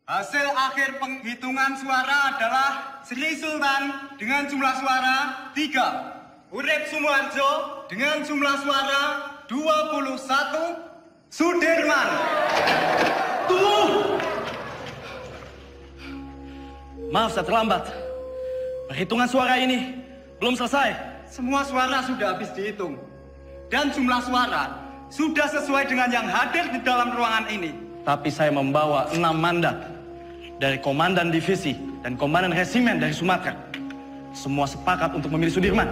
Hasil akhir penghitungan suara adalah Sri Sultan dengan jumlah suara 3. Urip Sumoharjo dengan jumlah suara 21. Sudirman. Tuh! Maaf saya terlambat. Perhitungan suara ini belum selesai. Semua suara sudah habis dihitung. Dan jumlah suara sudah sesuai dengan yang hadir di dalam ruangan ini. Tapi saya membawa 6 mandat dari Komandan Divisi dan Komandan Resimen dari Sumatera. Semua sepakat untuk memilih Sudirman.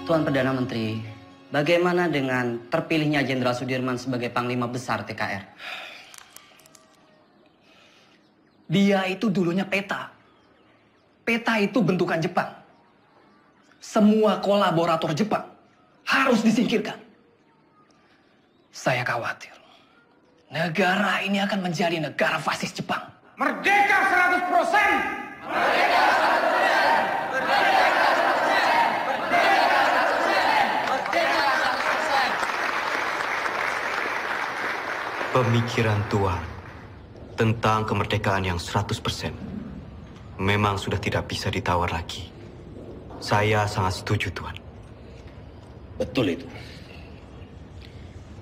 Tuan Perdana Menteri, bagaimana dengan terpilihnya Jenderal Sudirman sebagai Panglima Besar TKR? Dia itu dulunya peta. Peta itu bentukan Jepang. Semua kolaborator Jepang harus disingkirkan. Saya khawatir negara ini akan menjadi negara fasis Jepang. Merdeka 100%! Merdeka 100%! Merdeka 100%! Merdeka 100%! Merdeka 100%! Pemikiran Tuan tentang kemerdekaan yang 100% memang sudah tidak bisa ditawar lagi. Saya sangat setuju, Tuan. Betul itu.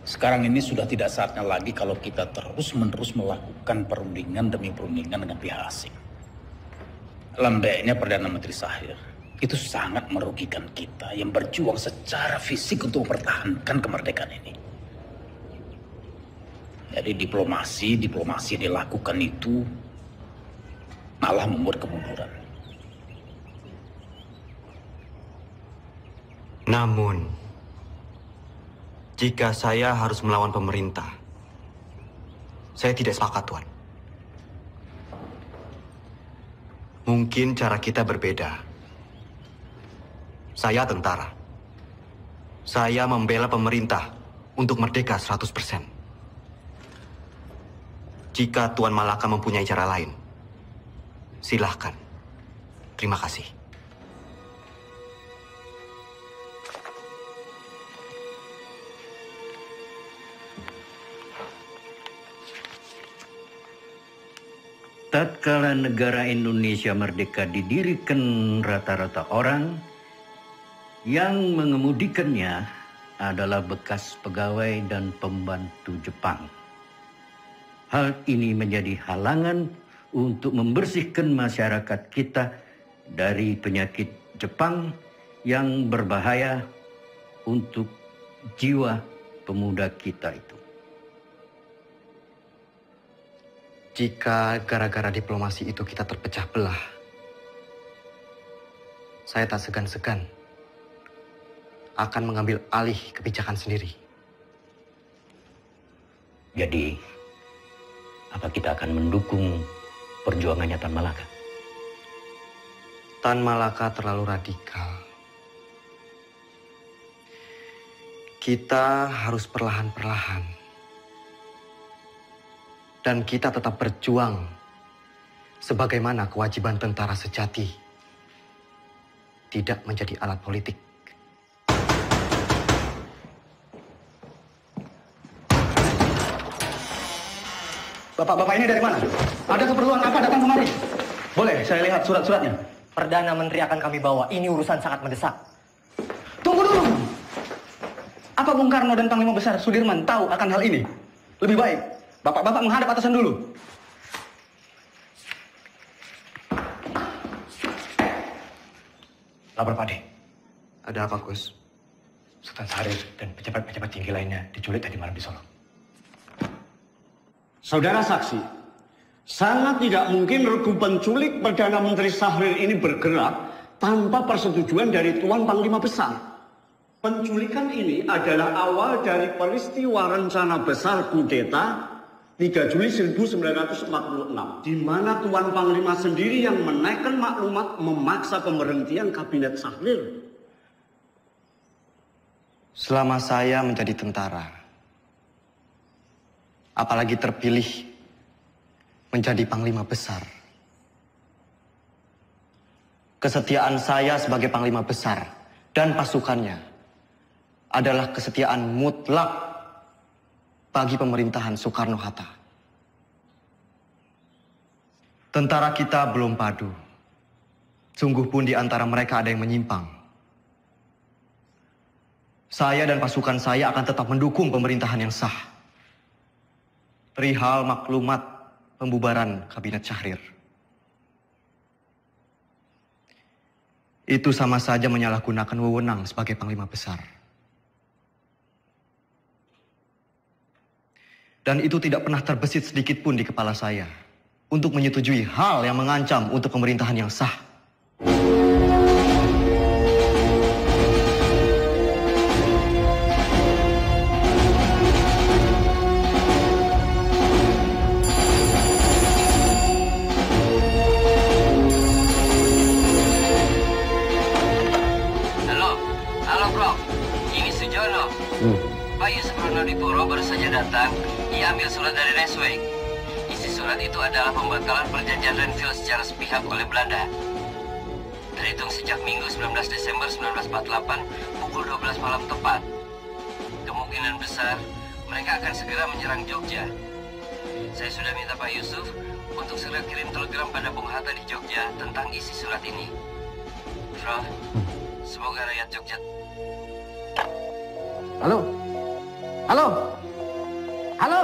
Sekarang ini sudah tidak saatnya lagi kalau kita terus-menerus melakukan perundingan demi perundingan dengan pihak asing. Lembeknya Perdana Menteri Shahir itu sangat merugikan kita yang berjuang secara fisik untuk mempertahankan kemerdekaan ini. Jadi diplomasi dilakukan itu malah membuat kemunduran. Namun, jika saya harus melawan pemerintah, saya tidak sepakat, Tuan. Mungkin cara kita berbeda. Saya tentara. Saya membela pemerintah untuk merdeka 100%. Jika Tuan Malaka mempunyai cara lain, silahkan. Terima kasih. Tatkala negara Indonesia merdeka didirikan rata-rata orang yang mengemudikannya adalah bekas pegawai dan pembantu Jepang. Hal ini menjadi halangan untuk membersihkan masyarakat kita dari penyakit Jepang yang berbahaya untuk jiwa pemuda kita itu. Jika gara-gara diplomasi itu kita terpecah belah, saya tak segan-segan akan mengambil alih kebijakan sendiri. Jadi, apa kita akan mendukung perjuangannya Tan Malaka? Tan Malaka terlalu radikal. Kita harus perlahan-perlahan. Dan kita tetap berjuang sebagaimana kewajiban tentara sejati. Tidak menjadi alat politik. Bapak-bapak ini dari mana? Ada keperluan apa datang kemari? Boleh, saya lihat surat-suratnya. Perdana Menteri akan kami bawa. Ini urusan sangat mendesak. Tunggu dulu. Apa Bung Karno dan Panglima Besar Sudirman tahu akan hal ini? Lebih baik bapak-bapak menghadap atasan dulu. Lapor Pak De. Ada apa, Gus? Sultan Syarif dan pejabat-pejabat tinggi lainnya diculik tadi malam di Solo. Saudara saksi, sangat tidak mungkin regu penculik Perdana Menteri Syahrir ini bergerak tanpa persetujuan dari Tuan Panglima Besar. Penculikan ini adalah awal dari peristiwa rencana besar kudeta 3 Juli 1946, di mana Tuan Panglima sendiri yang menaikkan maklumat memaksa pemberhentian kabinet Syahrir. Selama saya menjadi tentara, apalagi terpilih menjadi Panglima Besar. Kesetiaan saya sebagai Panglima Besar dan pasukannya adalah kesetiaan mutlak bagi pemerintahan Soekarno-Hatta. Tentara kita belum padu. Sungguh pun di antara mereka ada yang menyimpang. Saya dan pasukan saya akan tetap mendukung pemerintahan yang sah. Perihal maklumat pembubaran Kabinet Syahrir. Itu sama saja menyalahgunakan wewenang sebagai Panglima Besar. Dan itu tidak pernah terbesit sedikit pun di kepala saya untuk menyetujui hal yang mengancam untuk pemerintahan yang sah. Halo bro, ini Sujono. Pak Yusuf Ronodipuro baru saja datang. Ia ambil surat dari Resweg. Isi surat itu adalah pembatalan perjanjian Renville secara sepihak oleh Belanda. Terhitung sejak Minggu 19 Desember 1948 pukul 12 malam tepat. Kemungkinan besar mereka akan segera menyerang Jogja. Saya sudah minta Pak Yusuf untuk segera kirim telegram pada Bung Hatta di Jogja tentang isi surat ini. Bro, semoga rakyat Jogja. Halo? Halo? Halo?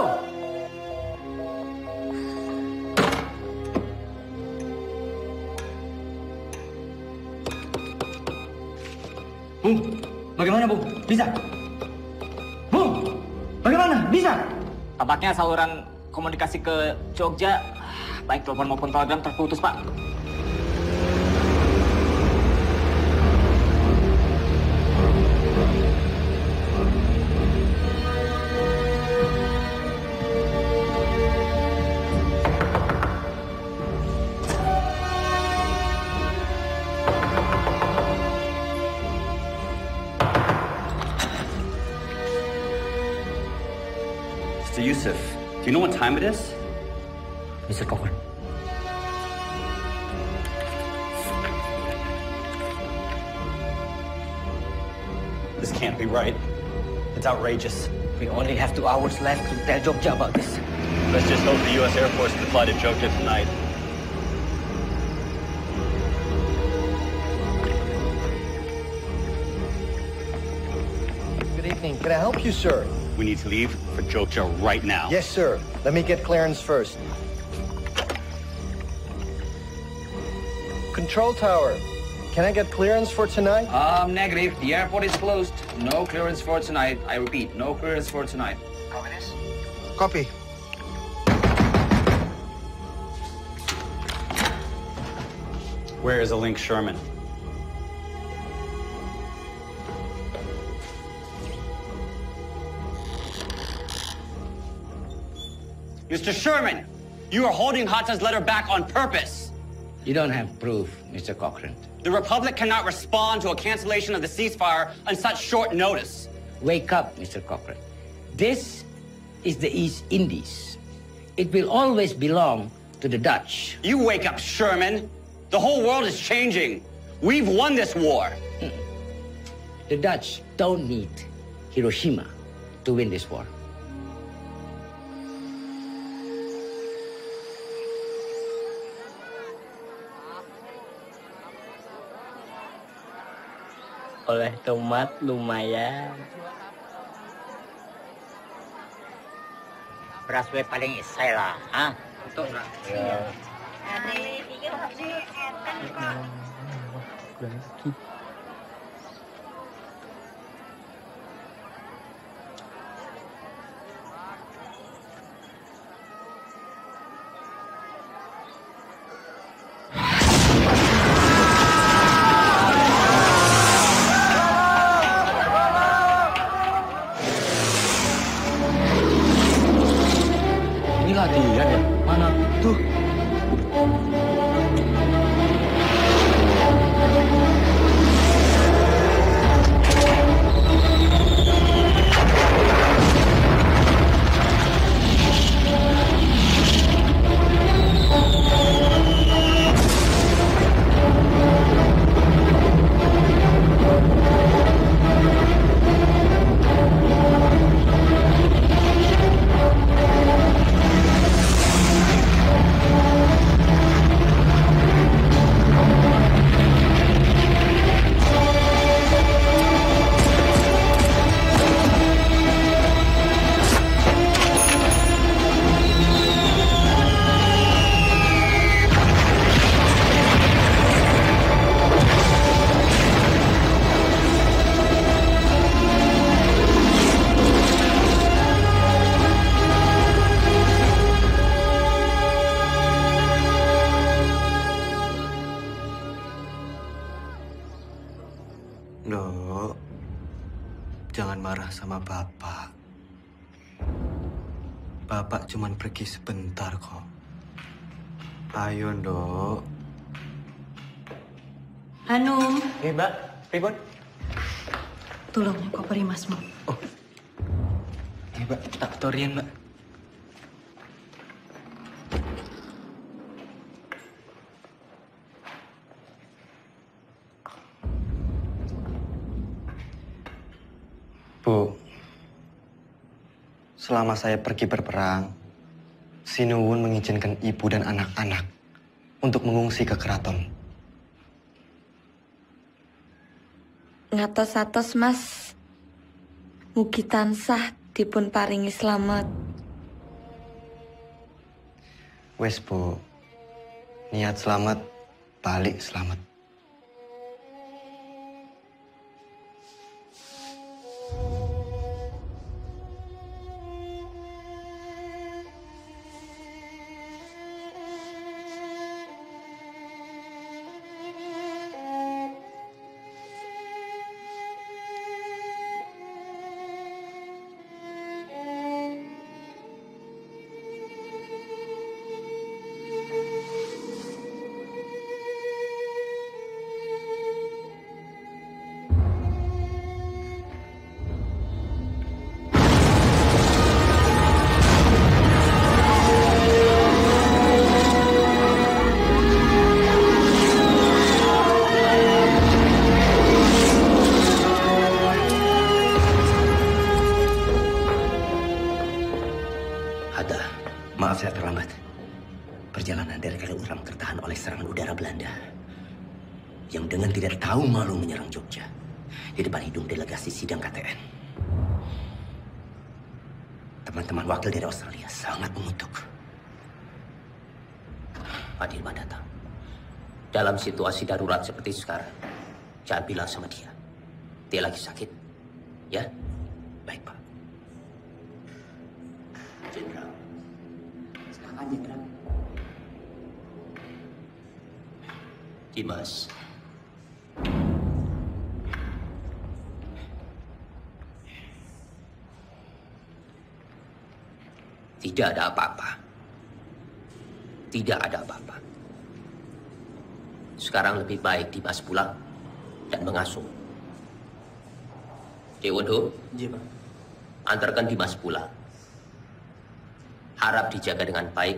Bung, bagaimana Bung? Bisa? Bung, bagaimana? Bisa? Tampaknya saluran komunikasi ke Jogja, baik telepon maupun telegram terputus, Pak. Mr. Yusuf, do you know what time it is? Mr. Cochrane. This can't be right. It's outrageous. We only have 2 hours left to tell Jogja about this. Let's just hope the U.S. Air Force can fly to Jogja tonight. Good evening. Can I help you, sir? We need to leave for Jogja right now. Yes, sir. Let me get clearance first. Control tower. Can I get clearance for tonight? Negative. The airport is closed. No clearance for tonight. I repeat, no clearance for tonight. Copy this? Copy. Where is a Link Sherman? Mr. Sherman, you are holding Hatta's letter back on purpose. You don't have proof, Mr. Cochrane. The Republic cannot respond to a cancellation of the ceasefire on such short notice. Wake up, Mr. Cochrane. This is the East Indies. It will always belong to the Dutch. You wake up, Sherman. The whole world is changing. We've won this war. The Dutch don't need Hiroshima to win this war. Oleh tomat lumayan. Beras we paling isai lah, ah? Betul lah. Ya. Ini latihan ya? Mana tuh? marah sama Bapak. Bapak cuman pergi sebentar kok. Ayo, Ndok. Hanum. Mbak. Pripun? Tolong koperi Masmu. Mbak, tak torian, Mbak. Bu, selama saya pergi berperang, Sinuwun mengizinkan ibu dan anak-anak untuk mengungsi ke keraton. Ngatos-atos Mas, mugi tansah dipun paringi slamet. Wes Bu, niat selamat, balik selamat. Maaf saya terlambat. Perjalanan dari Kaliurang tertahan oleh serangan udara Belanda yang dengan tidak tahu malu menyerang Jogja di depan hidung delegasi sidang KTN. Teman-teman wakil dari Australia sangat mengutuk. Pak Dirman datang. Dalam situasi darurat seperti sekarang, jangan bilang sama dia. Dia lagi sakit. Ya? Baik, Pak. Jenderal. Silakan, Jenderal. Dimas. Tidak ada apa-apa. Tidak ada apa-apa. Sekarang lebih baik Dimas pulang dan mengasuh. Dewondo, iya, Pak. Antarkan Dimas pulang. Harap dijaga dengan baik.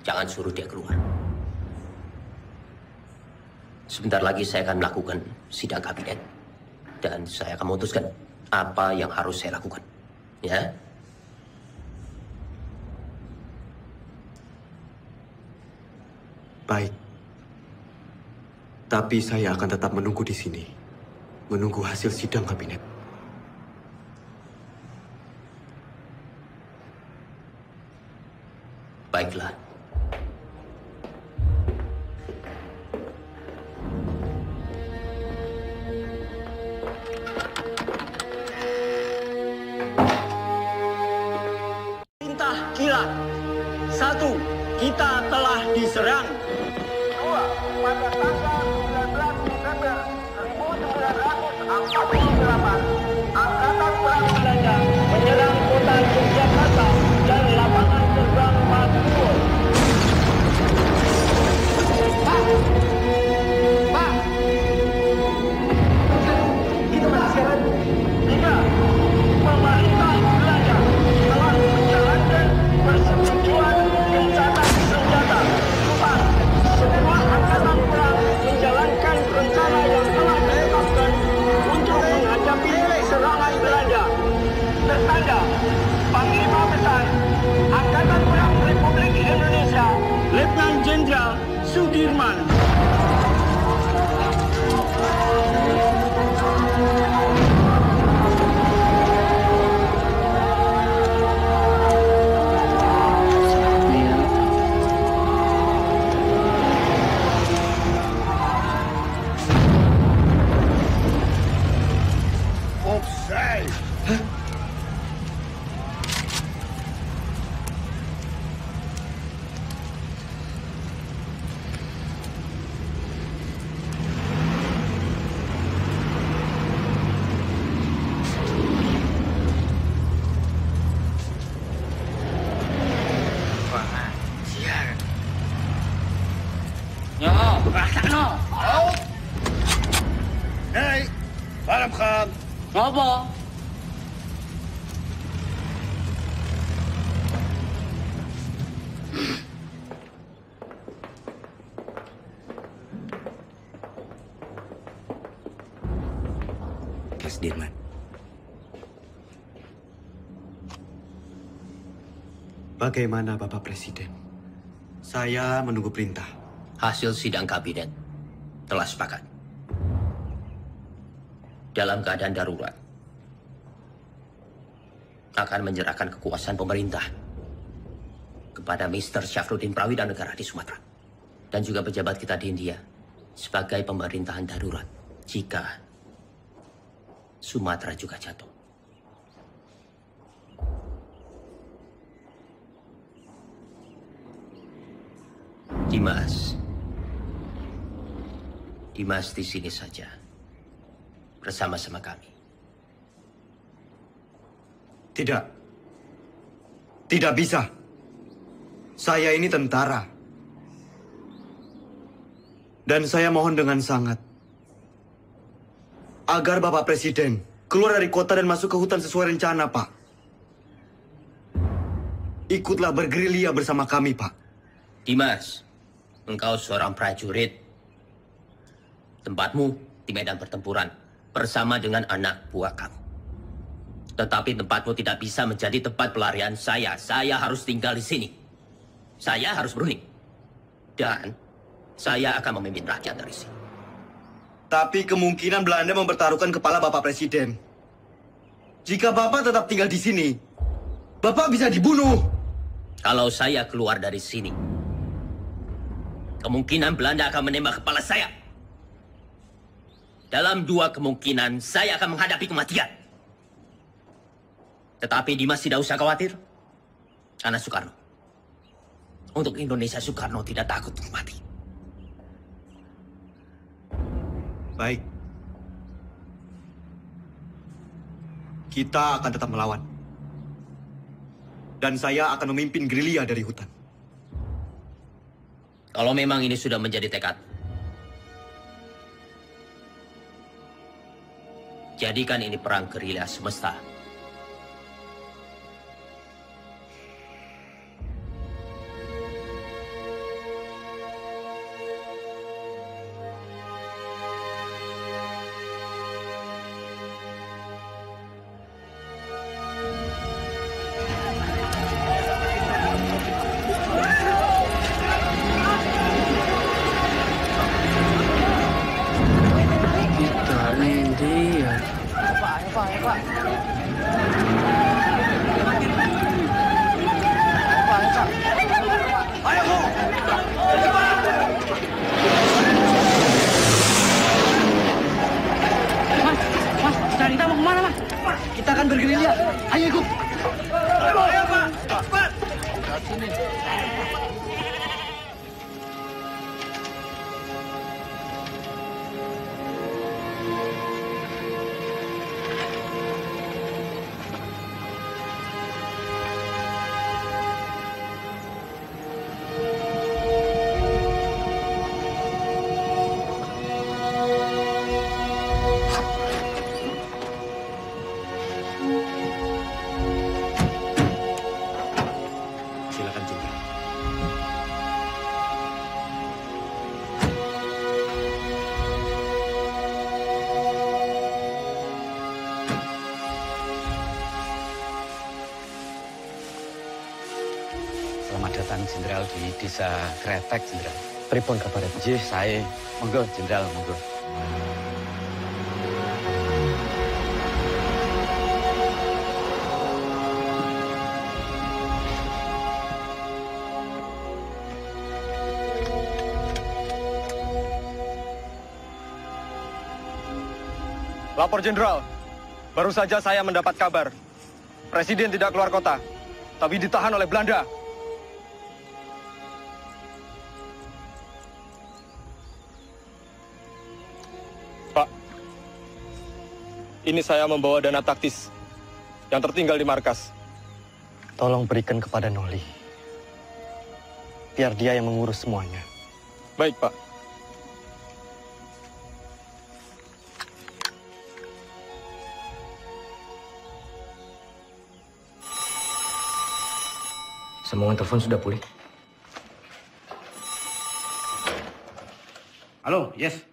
Jangan suruh dia keluar. Sebentar lagi saya akan melakukan sidang kabinet. Dan saya akan memutuskan apa yang harus saya lakukan. Ya? Baik. Tapi saya akan tetap menunggu di sini. Menunggu hasil sidang kabinet. Baiklah. Perintah kilat. 1. Kita telah diserang. 2. Pada tanggal 19 Desember 1948, Angkatan Perang Belanda menyerang kota Yogyakarta dan lapangan terbang Madiun. Pak! Itu kasihan. 3. Pemerintah Belanda telah menjalankan persetujuan gencatan senjata. 4. Semua angkatan perang menjalankan rencana yang telah ditetapkan untuk menghadapi serangan Belanda. Tertanda, Panglima Besar Angkatan Perang Republik Indonesia, Letnan Jenderal Sudirman. Offside! Rasakno. Hei, Balam Khan. Ngopo? Sudirman. Bagaimana Bapak Presiden? Saya menunggu perintah. Hasil sidang kabinet telah sepakat. Dalam keadaan darurat, akan menyerahkan kekuasaan pemerintah kepada Mr. Syafruddin Prawidanegara di Sumatera. Dan juga pejabat kita di India sebagai pemerintahan darurat jika Sumatera juga jatuh. Dimas di sini saja bersama-sama kami. Tidak bisa. Saya ini tentara. Dan saya mohon dengan sangat agar Bapak Presiden keluar dari kota dan masuk ke hutan sesuai rencana, Pak. Ikutlah bergerilya bersama kami, Pak. Dimas, engkau seorang prajurit. Tempatmu di medan pertempuran bersama dengan anak buah kamu. Tetapi tempatmu tidak bisa menjadi tempat pelarian saya. Saya harus tinggal di sini. Saya harus berunding. Dan saya akan memimpin rakyat dari sini. Tapi kemungkinan Belanda mempertaruhkan kepala Bapak Presiden. Jika Bapak tetap tinggal di sini, Bapak bisa dibunuh. Kalau saya keluar dari sini, kemungkinan Belanda akan menembak kepala saya. Dalam 2 kemungkinan, saya akan menghadapi kematian. Tetapi Dimas tidak usah khawatir. Karena Soekarno. Untuk Indonesia, Soekarno tidak takut untuk mati. Baik. Kita akan tetap melawan. Dan saya akan memimpin gerilya dari hutan. Kalau memang ini sudah menjadi tekad, jadikan ini perang gerilya semesta. Jenderal di desa Kretek, Jenderal. Pripun kabar? Jih, saya. Monggo, Jenderal, monggo. Lapor Jenderal, baru saja saya mendapat kabar. Presiden tidak keluar kota, tapi ditahan oleh Belanda. Ini saya membawa dana taktis yang tertinggal di markas. Tolong berikan kepada Noli. Biar dia yang mengurus semuanya. Baik, Pak. Sambungan telepon sudah pulih. Halo, yes.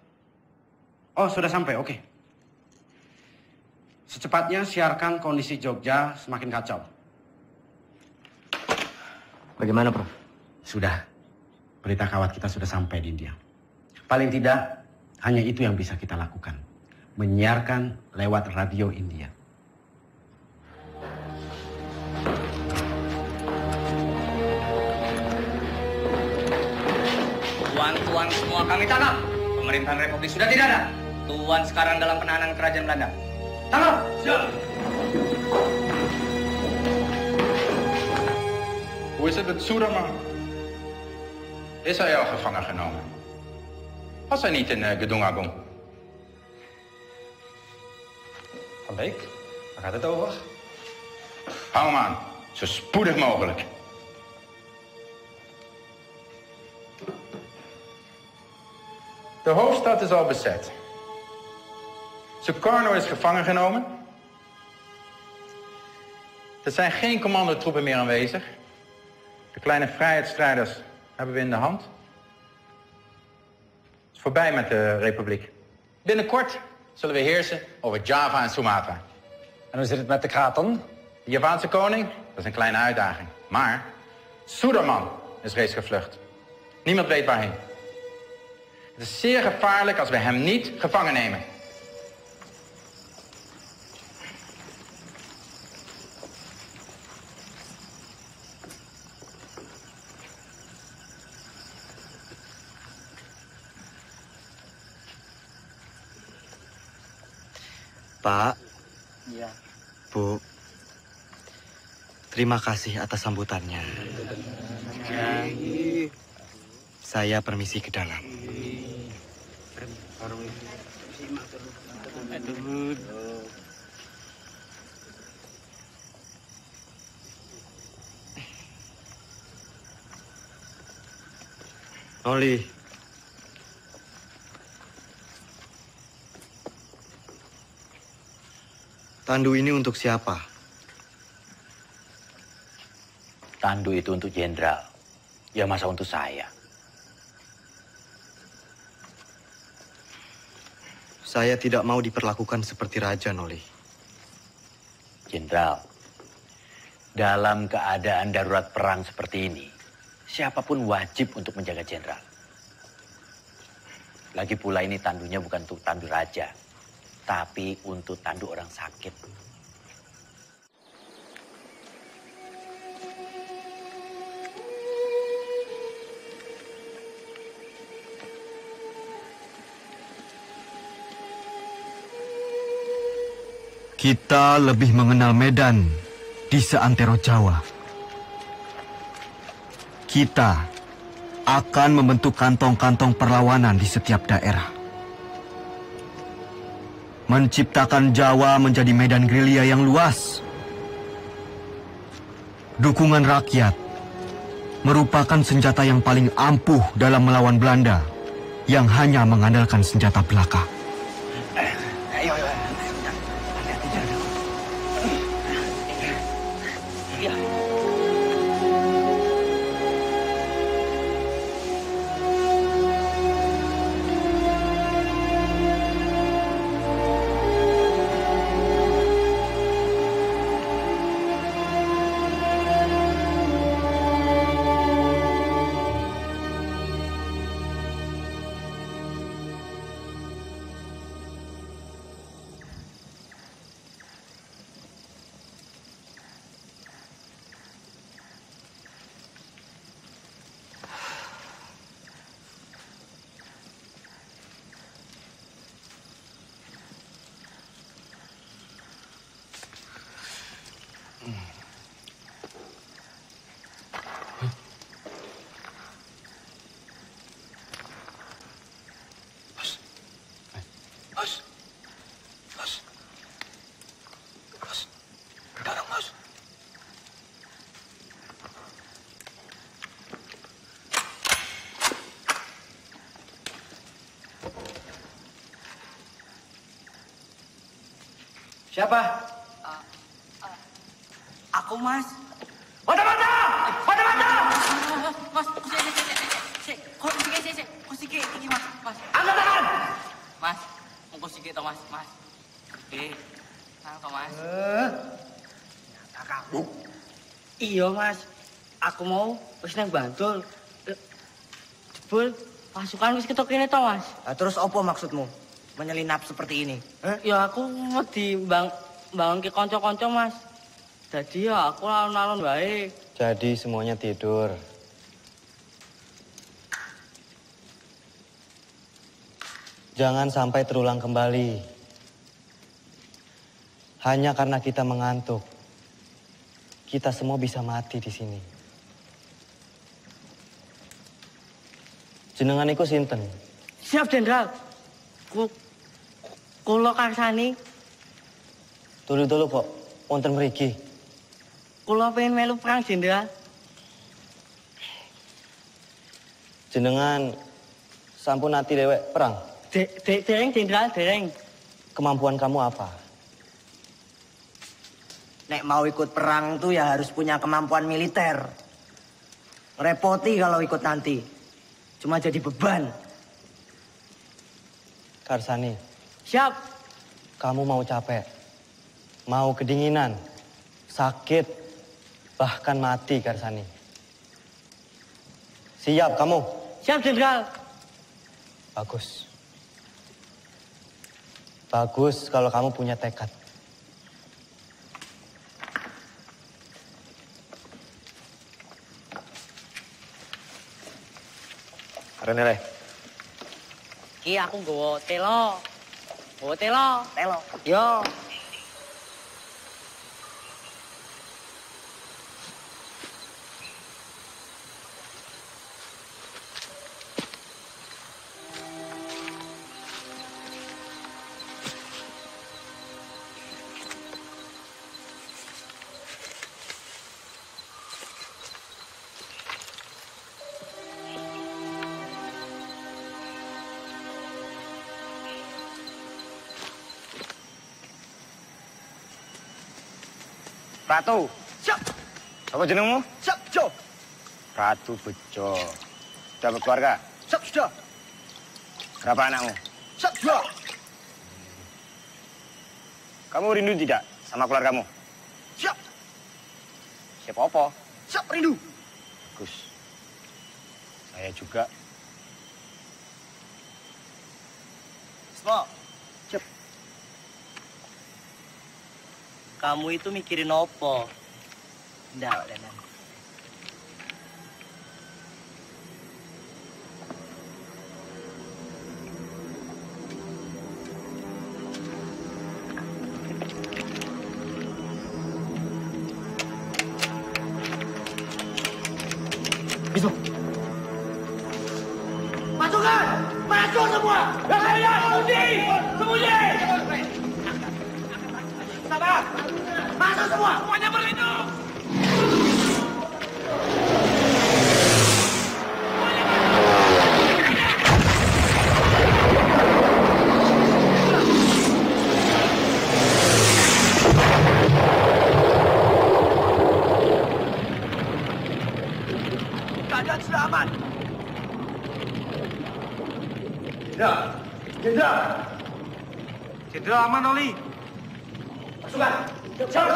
Oh, sudah sampai, oke. Secepatnya siarkan kondisi Jogja semakin kacau. Bagaimana, Prof? Sudah. Berita kawat kita sudah sampai di India. Paling tidak, hanya itu yang bisa kita lakukan. Menyiarkan lewat radio India. Tuan-tuan semua kami tangkap. Pemerintahan Republik sudah tidak ada. Tuan sekarang dalam penahanan kerajaan Belanda. Tangkap! Siap! Hoe is het met Soederman? Is hij al gevangen genomen? Was hij niet in Gedung Agung? Van Beek, waar gaat het over? Hou hem aan, zo spoedig mogelijk. De hoofdstad is al bezet. Sukarno is gevangen genomen. Er zijn geen commandotroepen meer aanwezig. De kleine vrijheidsstrijders hebben we in de hand. Het is voorbij met de republiek. Binnenkort zullen we heersen over Java en Sumatra. En hoe zit het met de kraton? De Javaanse koning, dat is een kleine uitdaging. Maar Suderman is reeds gevlucht. Niemand weet waarheen. Het is zeer gevaarlijk als we hem niet gevangen nemen. Pak, Iya. Bu, terima kasih atas sambutannya. Saya permisi ke dalam. Noli. Tandu ini untuk siapa? Tandu itu untuk jenderal. Ya masa untuk saya? Saya tidak mau diperlakukan seperti raja, Noli. Jenderal, dalam keadaan darurat perang seperti ini, siapapun wajib untuk menjaga jenderal. Lagi pula ini tandunya bukan untuk tandu raja, tapi untuk tandu orang sakit. Kita lebih mengenal Medan di seantero Jawa. Kita akan membentuk kantong-kantong perlawanan di setiap daerah. Menciptakan Jawa menjadi medan gerilya yang luas. Dukungan rakyat merupakan senjata yang paling ampuh dalam melawan Belanda yang hanya mengandalkan senjata belaka. Siapa? Aku, Mas. Mata-mata! Mata-mata! Mas. Nang Mas. Kakakmu. Iya, Mas. Aku mau wis nang Bantul. Jebul pasukan wis ketok kene to, Mas. Terus apa maksudmu? Menyelinap seperti ini? Ya aku wedi bangun ke kanca-kanca, Mas. Jadi ya aku alon-alon wae. Jadi semuanya tidur. Jangan sampai terulang kembali. Hanya karena kita mengantuk, kita semua bisa mati di sini. Jenengan iku sinten? Siap, Jenderal. Kula karsani. Dulu, Pak. Wonten mriki. Kula pengen melu perang, Jenderal. Jenengan sampun ati dewek perang? Dereng, Jenderal, dereng. Kemampuan kamu apa? Nek mau ikut perang tuh ya harus punya kemampuan militer. Repoti kalau ikut nanti. Cuma jadi beban. Karsani. Siap. Kamu mau capek, mau kedinginan, sakit, bahkan mati, Karsani. Siap kamu? Siap, Jenderal. Bagus. Bagus kalau kamu punya tekad. Renere. Ki aku nggawa telo. Telo. Yo. Ratu. Siap. Apa jenengmu? Siap, Jo. Ratu Bejo. Sudah berkeluarga? Siap, sudah. Berapa anakmu? Siap, 2. Kamu rindu tidak sama keluargamu? Siap. Siapa apa? Siap, rindu. Bagus. Saya juga. Semua. Kamu itu mikirin apa? Ndak, Danan. Bisa. Pasukan! Maju semua! Sembunyi! Sabar! Masuk semua! Semuanya berlindung! Keadaan sudah aman. Jenderal aman, Oli. Pasukan! Siap!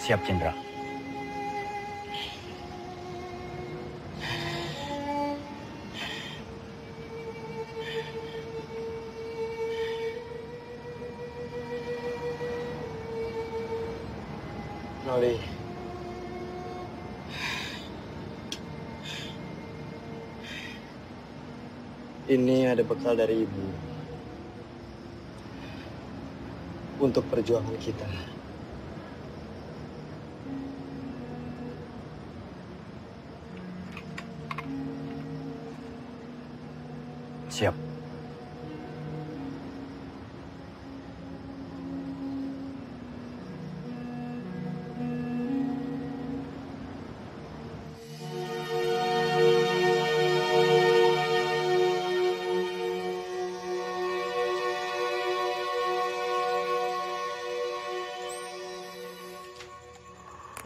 Siap, Jenderal. Noli. Ini ada bekal dari Ibu. Untuk perjuangan kita. Siap.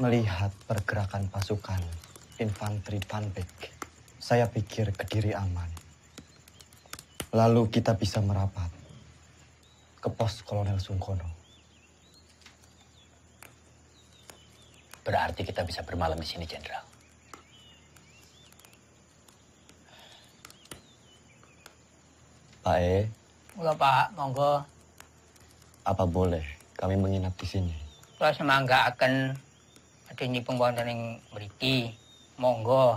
Melihat pergerakan pasukan infanteri Panpek, saya pikir Kediri aman. Lalu kita bisa merapat ke pos Kolonel Sungkono. Berarti kita bisa bermalam di sini, Jenderal. Pak E, Mula Pak, monggo. apa boleh kami menginap di sini? Kula semangga akan ada nyipeng wonten ing mriki. Monggo.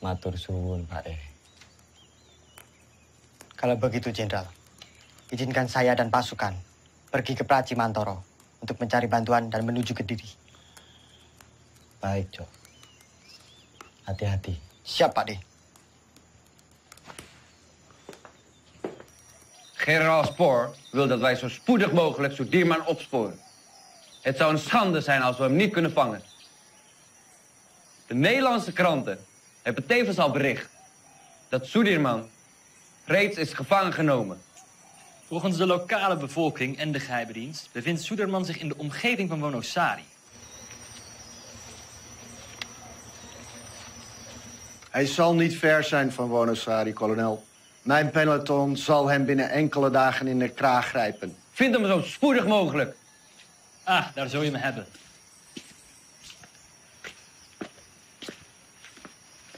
Matur suwun, Pak E. Kalau begitu, Jenderal, izinkan saya dan pasukan pergi ke Praci Mantoro untuk mencari bantuan dan menuju Kediri. Baik, Cok. Hati-hati. Siap, Pak D. Generaal Spoor wil dat wij zo spoedig mogelijk Sudirman opsporen. Het zou een schande zijn als we hem niet kunnen vangen. De Nederlandse kranten hebben tevens al bericht dat Sudirman reeds is gevangen genomen. Volgens de lokale bevolking en de geheime dienst bevindt Sudirman zich in de omgeving van Wonosari. Hij zal niet ver zijn van Wonosari, kolonel. Mijn peloton zal hem binnen enkele dagen in de kraag grijpen. Vind hem zo spoedig mogelijk. Ah, daar zul je me hebben.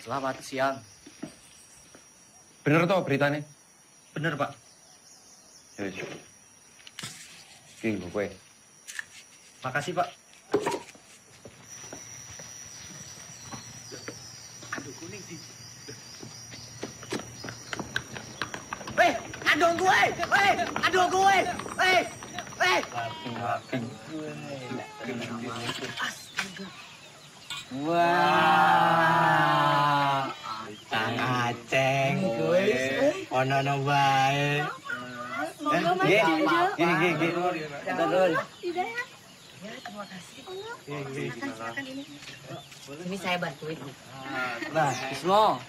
Selamat siang. Bener toh beritanya? Bener, Pak. Yes. Gini gue. Makasih, Pak. Aduh, kuning sih. Weh, aduh gue! Weh, aduh gue! Weh, weh! Astaga. Wah, Kang Aceng, ono no bae. Gini. Kita dulu. Ya, terima kasih. Silakan ini. Ini saya bantuin. Nah, Bismo.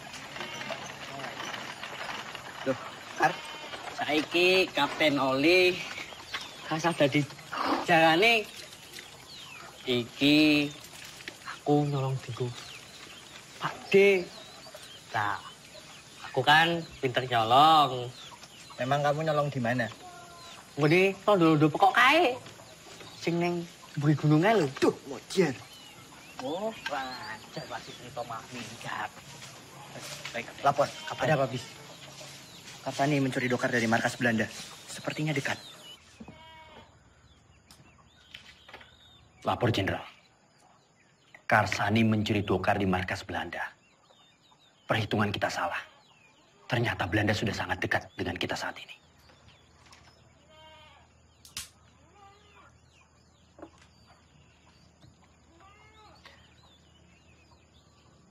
Duh, saiki Kapten Oli kasah dadi jalane iki aku nyolong diku Pak D. Nah, aku kan pinter nyolong. Memang kamu nyolong di mana? Ngene tondo-tondo pokok kae. Sing ning mburi gununge lho. Duh, mojer. Oh, wajar pasti cerita mah minggat. Baik, lapor. Ada apa, Bis? Karsani mencuri dokar dari markas Belanda. Sepertinya dekat. Lapor, Jenderal. Karsani mencuri dokar di markas Belanda. Perhitungan kita salah. Ternyata Belanda sudah sangat dekat dengan kita saat ini.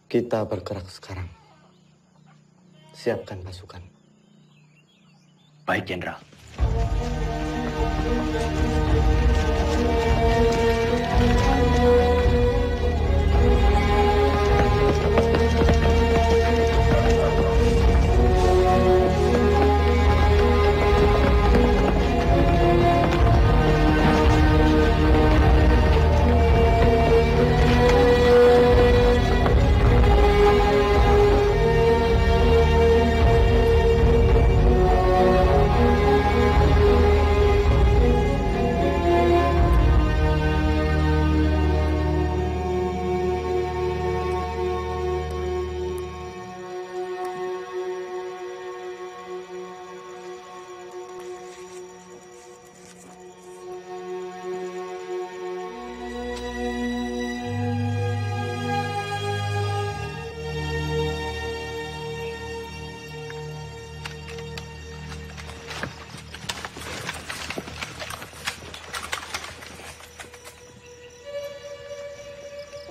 Kita bergerak sekarang. Siapkan pasukan. Baik, Jenderal.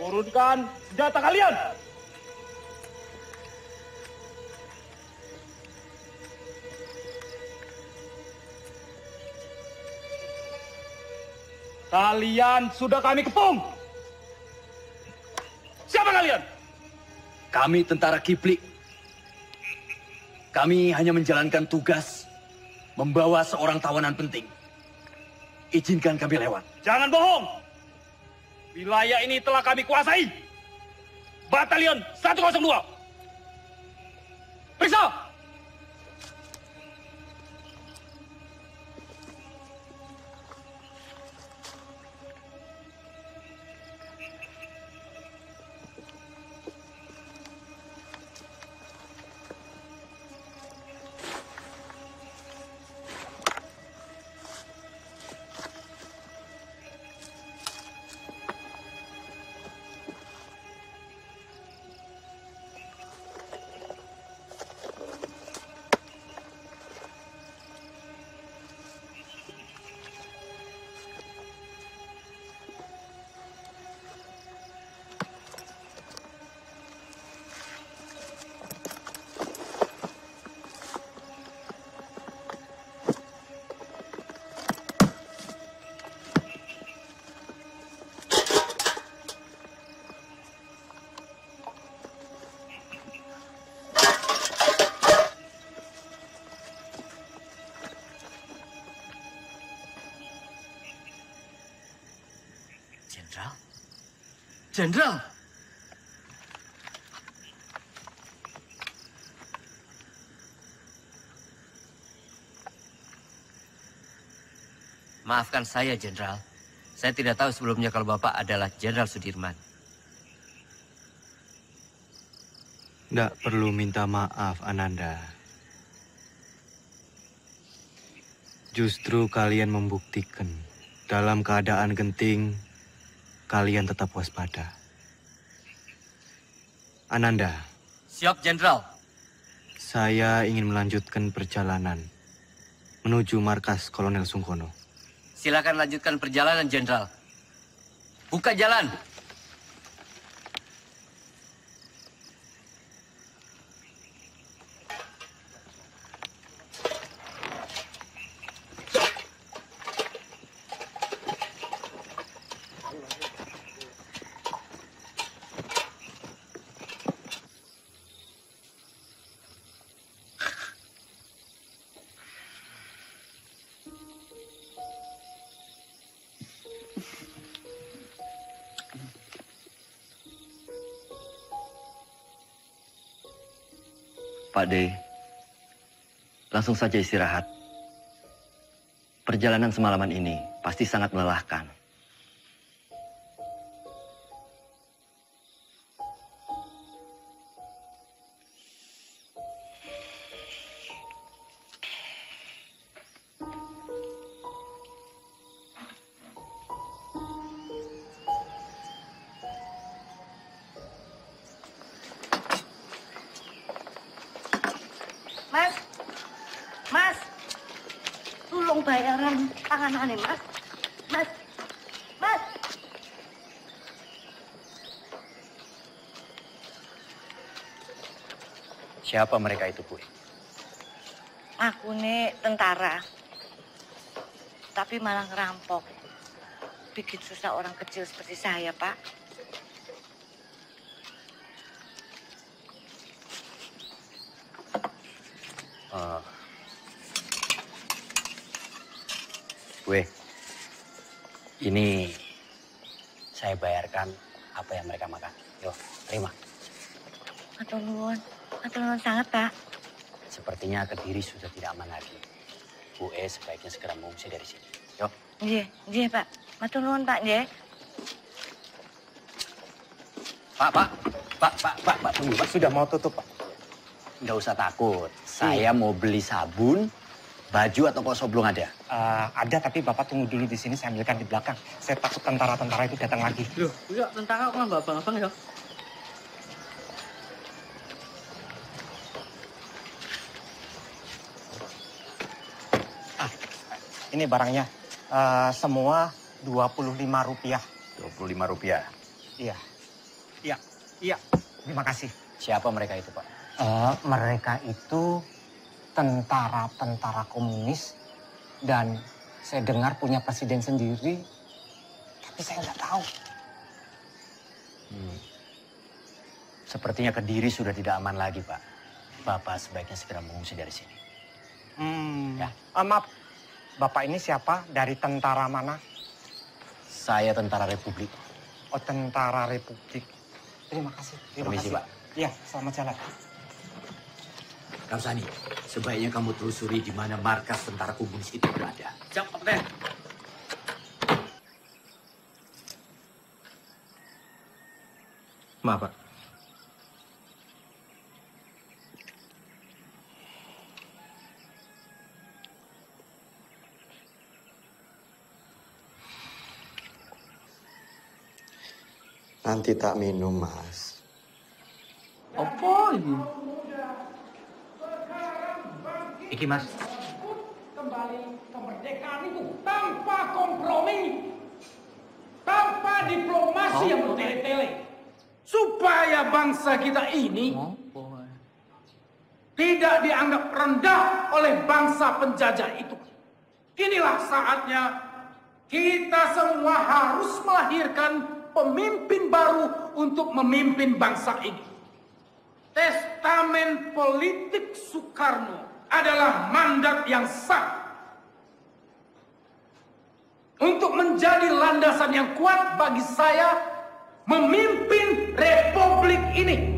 Turunkan senjata kalian! Kalian sudah kami kepung! Siapa kalian? Kami tentara Kipli. Kami hanya menjalankan tugas membawa seorang tawanan penting. Izinkan kami lewat. Jangan bohong! Wilayah ini telah kami kuasai. Batalion 102. Periksa! Jenderal. Maafkan saya, Jenderal. Saya tidak tahu sebelumnya kalau Bapak adalah Jenderal Sudirman. Nggak perlu minta maaf, Ananda. Justru kalian membuktikan dalam keadaan genting, kalian tetap waspada. Ananda. Siap, Jenderal. Saya ingin melanjutkan perjalanan menuju markas Kolonel Sungkono. Silakan lanjutkan perjalanan, Jenderal. Buka jalan. Pak D, langsung saja istirahat. Perjalanan semalaman ini pasti sangat melelahkan. Mas, tolong bayaran tanganane, Mas. Mas. Siapa mereka itu, Bu? Aku nih tentara, tapi malah ngerampok. Bikin susah orang kecil seperti saya, Pak. Ini saya bayarkan apa yang mereka makan. Yo, terima. Atur nuwun sangat, Pak. Sepertinya Kediri sudah tidak aman lagi. Bu E sebaiknya segera mengungsi dari sini. Yo. Nggih, Pak. Matur nuwun, Pak, nggih. Pak, tunggu, Pak. Sudah mau tutup, Pak. Nggak usah takut. Saya mau beli sabun, baju atau kosong belum ada? Ada, tapi Bapak tunggu dulu di sini, saya ambilkan di belakang. Saya takut tentara-tentara itu datang lagi. Loh, iya, tentara kok nggak abang-abang ya? Ini barangnya. Semua Rp25. Rp25? Iya. Terima kasih. Siapa mereka itu, Pak? Mereka itu tentara-tentara komunis. Dan saya dengar punya presiden sendiri. Tapi saya nggak tahu. Sepertinya Kediri sudah tidak aman lagi, Pak. Bapak sebaiknya segera mengungsi dari sini. Ya. Maaf, Bapak ini siapa? Dari tentara mana? Saya tentara Republik. Tentara Republik. Terima kasih. Terima Permisi, kasih. Pak. Ya, selamat jalan. Karsani, sebaiknya kamu telusuri di mana markas tentara komunis itu berada. Siap, Kapten. Maaf, Pak. Nanti tak minum, Mas. Apa ini? Iki, Mas. Kembali kemerdekaan itu tanpa kompromi, tanpa diplomasi yang bertele-tele, supaya bangsa kita ini tidak dianggap rendah oleh bangsa penjajah itu. Inilah saatnya kita semua harus melahirkan pemimpin baru untuk memimpin bangsa ini. Testamen politik Soekarno adalah mandat yang sah untuk menjadi landasan yang kuat bagi saya memimpin republik ini.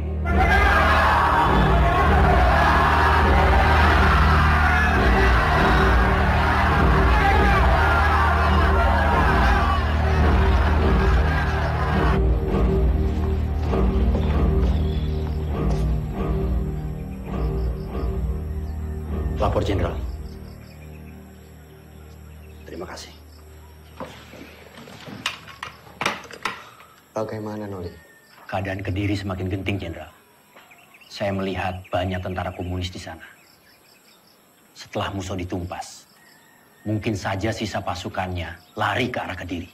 Lapor Jenderal. Terima kasih. Bagaimana, Noli? Keadaan Kediri semakin genting, Jenderal. Saya melihat banyak tentara komunis di sana. Setelah Musso ditumpas, mungkin saja sisa pasukannya lari ke arah Kediri.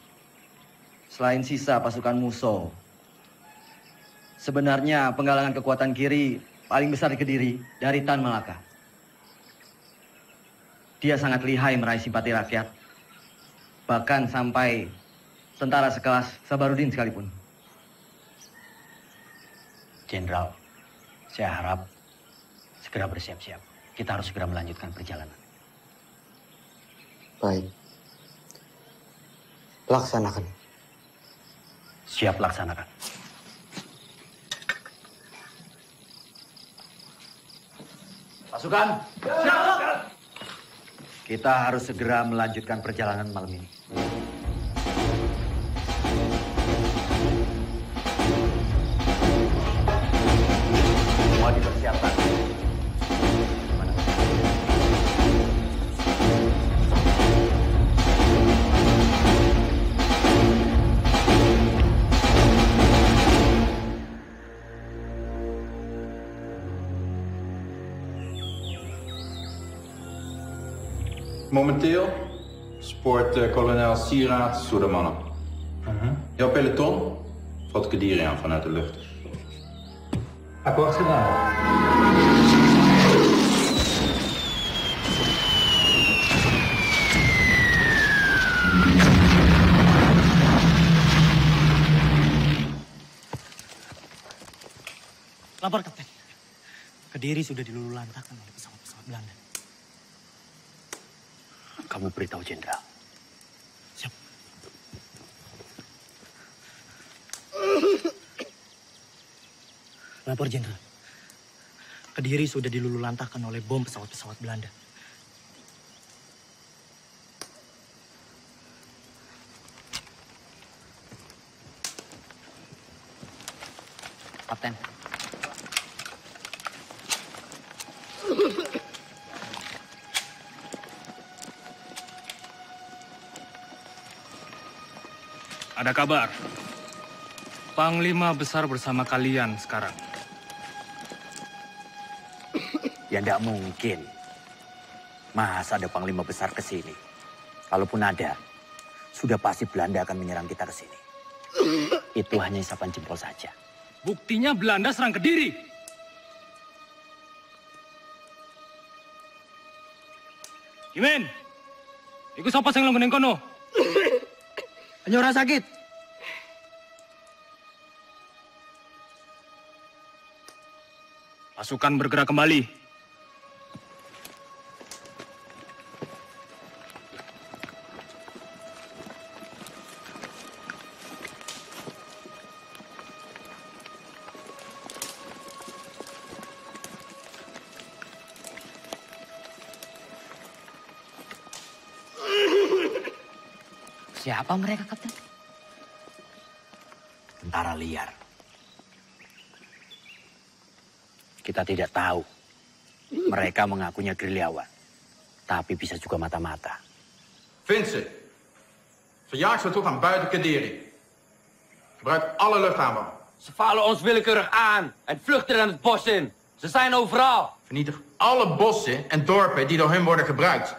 Selain sisa pasukan Musso, sebenarnya penggalangan kekuatan kiri paling besar di Kediri dari Tan Malaka. Dia sangat lihai meraih simpati rakyat, bahkan sampai tentara sekelas Sabarudin sekalipun. Jenderal, saya harap segera bersiap-siap. Kita harus segera melanjutkan perjalanan. Baik. Laksanakan. Siap laksanakan. Pasukan. Kita harus segera melanjutkan perjalanan malam ini. Semua dipersiapkan. Momenteel spoort kolonel Sieraad Soedermannen. Jouw peloton valt Kediri aan vanuit de lucht. Akkoord gedaan. Lapor, Kapten. Kediri sudah dilululantakkan oleh pesawat-pesawat Belanda. Kamu beritahu Jenderal. Siap. Lapor, Jenderal. Kediri sudah dilululantakkan oleh bom pesawat-pesawat Belanda. Kapten. Ada kabar. Panglima besar bersama kalian sekarang. Ya tidak mungkin. Masa ada panglima besar ke sini? Kalaupun ada, sudah pasti Belanda akan menyerang kita ke sini. Itu hanya isapan jempol saja. Buktinya Belanda serang Kediri. Kimen, ikut siapa yang langganan kono? Hanya orang sakit. Pasukan bergerak kembali. Siapa mereka, Kapten? Tentara liar. Kita tidak tahu. Mereka mengakunya gerilyawan. Tapi bisa juga mata-mata. Vincent, verjaag ze tot aan buiten Kaderi. Gebruik alle luchtaanvallen. Ze vallen ons willekeurig aan en vluchten er het bos in. Ze zijn overal. Vernietig alle bossen en dorpen die door hun worden gebruikt.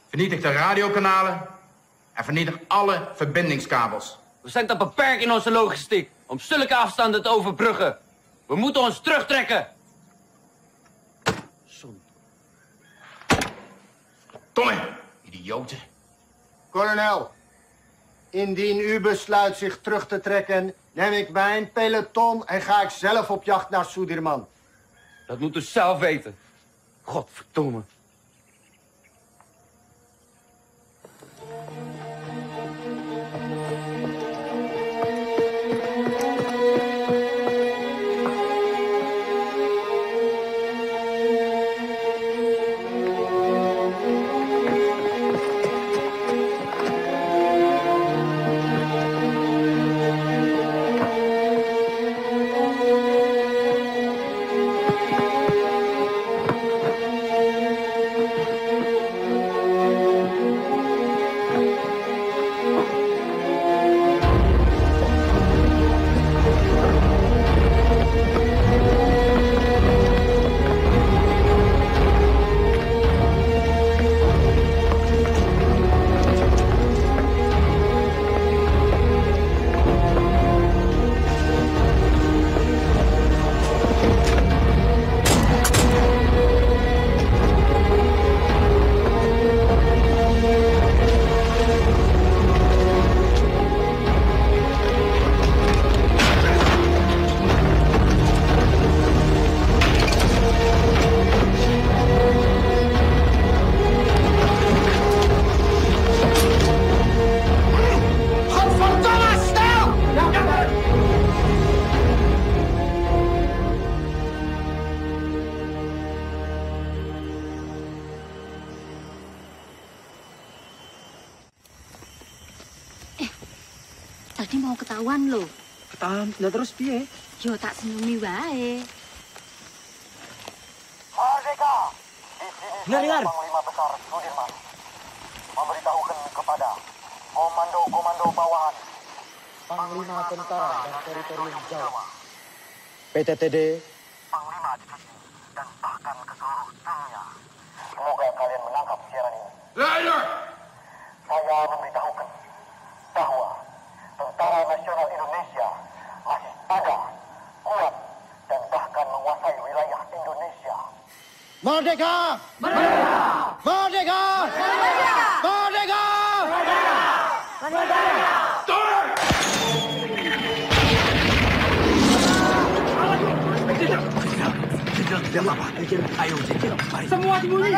Vernietig de radiokanalen en vernietig alle verbindingskabels. We zijn te beperkt in onze logistiek om zulke afstanden te overbruggen. We moeten ons terugtrekken. Tommy, idioten. Kolonel, indien u besluit zich terug te trekken, neem ik mijn peloton en ga ik zelf op jacht naar Sudirman. Dat moet u zelf weten. Godverdomme. Tadi mau ketahuan loh. Ketahuan, nah terus piye? Yo tak senyumi wae. Merdeka! Dengar. Panglima Besar Sudirman memberitahukan kepada komando-komando bawahan, Panglima Tentara dan Teritorium Jawa, PTTD, Panglima Divisi, dan bahkan ke seluruh dunia. Semoga kalian menangkap siaran ini. Leider! Saya memberitahukan bahwa Tentara Nasional Indonesia masih ada, kuat, dan bahkan menguasai wilayah Indonesia. Merdeka! Merdeka! Merdeka! Merdeka! Merdeka! Merdeka! Merdeka! Tidak apa-apa. Ayo, mari. Semua sembunyi.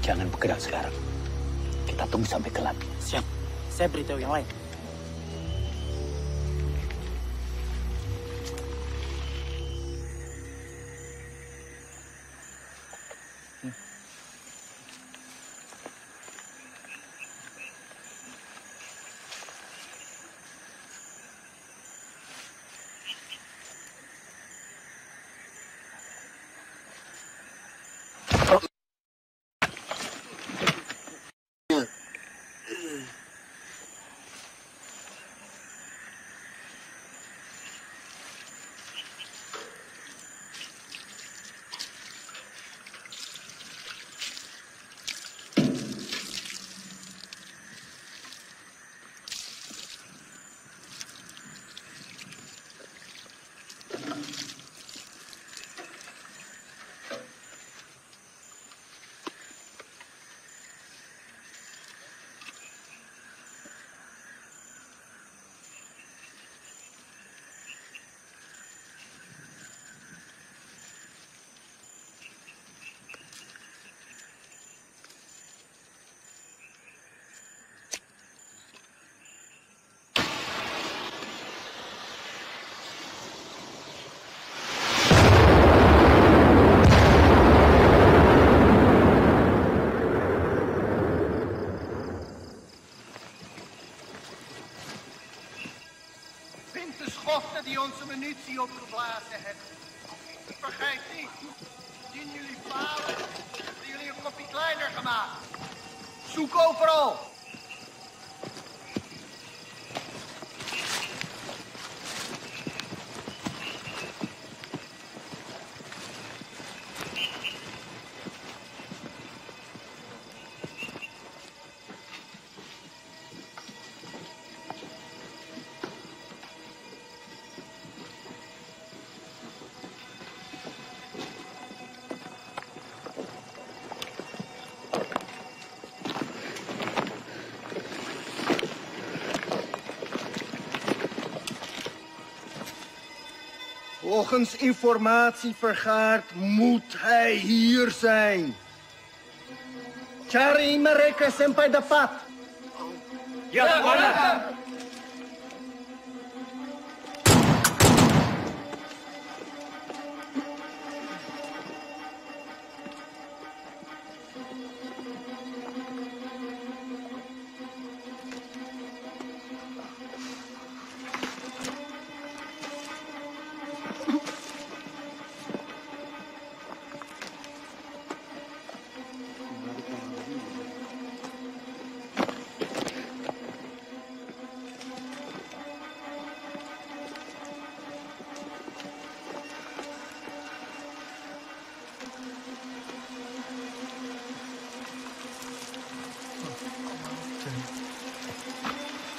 Jangan bergerak sekarang. Kita tunggu sampai gelap. Siap. Saya beritahu yang lain. Schotten die onze munitie opgeblazen hebben. Vergeet niet, indien jullie falen, hebben jullie een kopje kleiner gemaakt. Zoek overal. Volgens informatie vergaard moet hij hier zijn. Cari mereka sampai dapat. Ya, Komandan.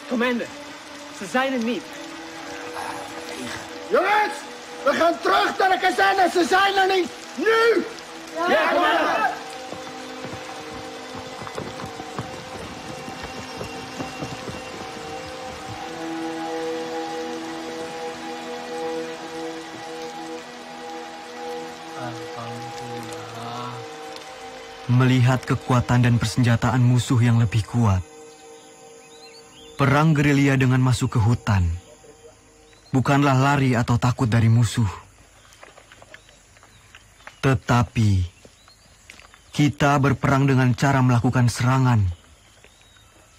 Commander, ze zijn er niet. Jongens, we gaan terug naar de kazerne. Ze zijn er niet. Nu! Ja, commander! Melihat kekuatan dan persenjataan musuh yang lebih kuat, perang gerilya dengan masuk ke hutan bukanlah lari atau takut dari musuh. Tetapi kita berperang dengan cara melakukan serangan,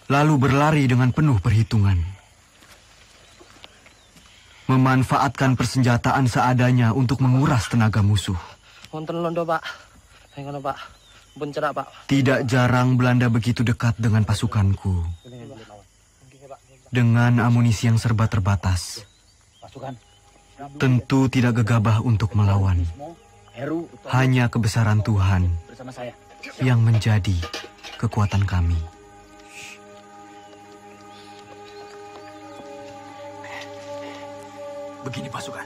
lalu berlari dengan penuh perhitungan. Memanfaatkan persenjataan seadanya untuk menguras tenaga musuh. Wonten londo, Pak. Ngono, Pak. Pun cerak, Pak. Tidak jarang Belanda begitu dekat dengan pasukanku. Dengan amunisi yang serba terbatas, tentu tidak gegabah untuk melawan. Hanya kebesaran Tuhan yang menjadi kekuatan kami. Begini pasukan.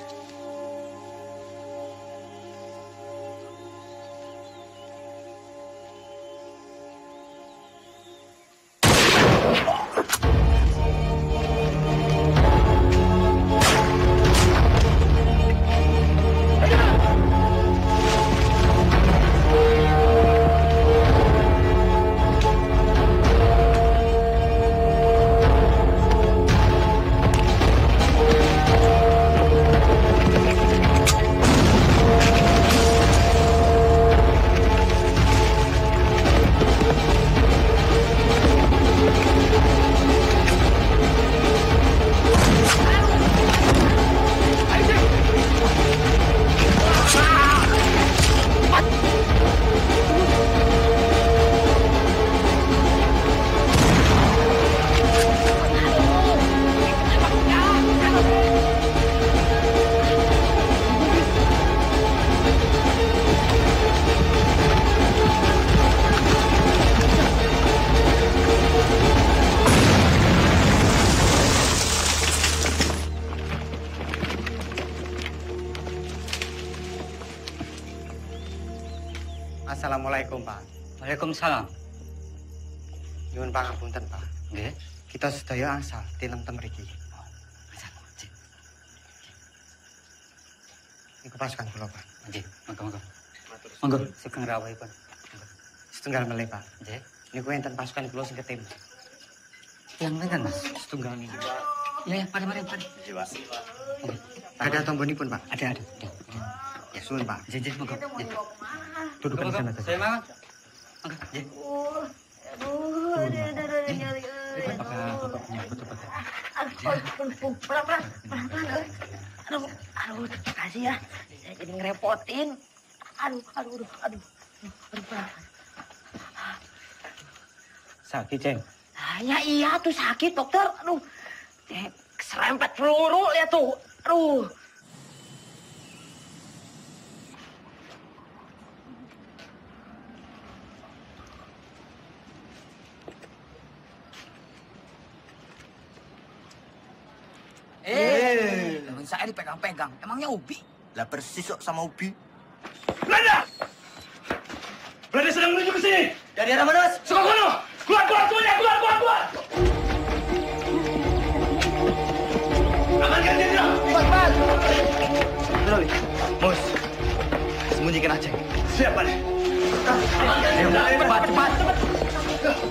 Assalamualaikum, Pak. Waalaikumsalam. Nyuwun pangapunten, Pak. Nggih. Kita sedaya asal tinemtem mriki. Iku pasukan kula, Pak. Nggih, monggo. Monggo, sugeng rawuhipun. Setunggal melih, Pak. Nggih. Niku enten pasukan kula sing ketim. Yang pinten, Mas? Setunggal niku. Ya, mari. Iya, Pak. Ada tombolipun, Pak. Ada. Ya, suwun, Pak. Nggih, monggo. Duduk di sana. Saya mau. Monggo, nggih. Aduh, kasih ya. Saya jadi ngerepotin. Aduh. Sakit, Ceng. Ya iya tuh sakit, dokter. Aduh. Serempet peluru lihat tuh. Aduh. Tangan saya dipegang-pegang. Emangnya Ubi? Lah persis kok sama Ubi. Belanda! Belanda sedang menuju ke sini. Dari arah mana, Mas? Sekokono! Keluar semuanya! Keluar! Amankan diri! Cepat! Terus, Mus. Sembunyikan Aceh. Siap, Pak. Amankan cepat!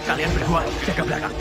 Kalian berdua jaga belakang.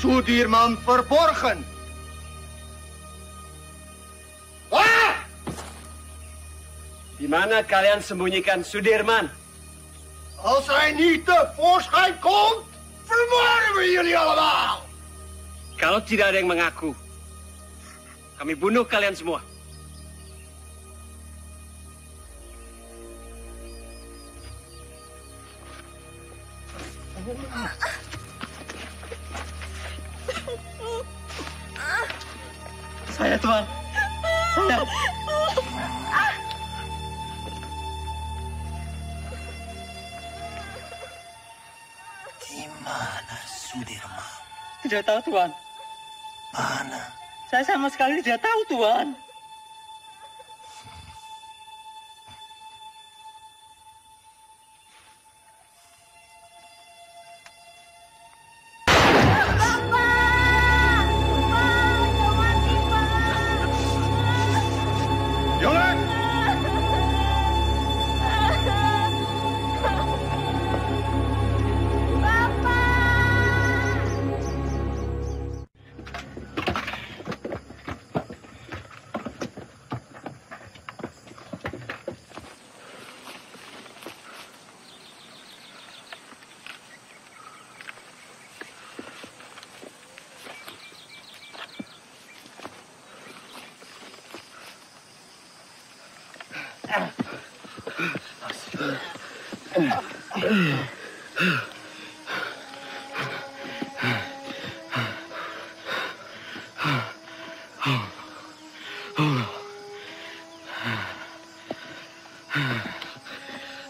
Sudirman verborgen. Wah! Di mana kalian sembunyikan Sudirman? Als hij niet tevoorschijn komt, vermoorden we jullie allemaal. Kalau tidak ada yang mengaku, kami bunuh kalian semua. Saya, Tuan. Saya. Gimana Sudirman? Tidak tahu, Tuan. Mana? Saya sama sekali tidak tahu, Tuan.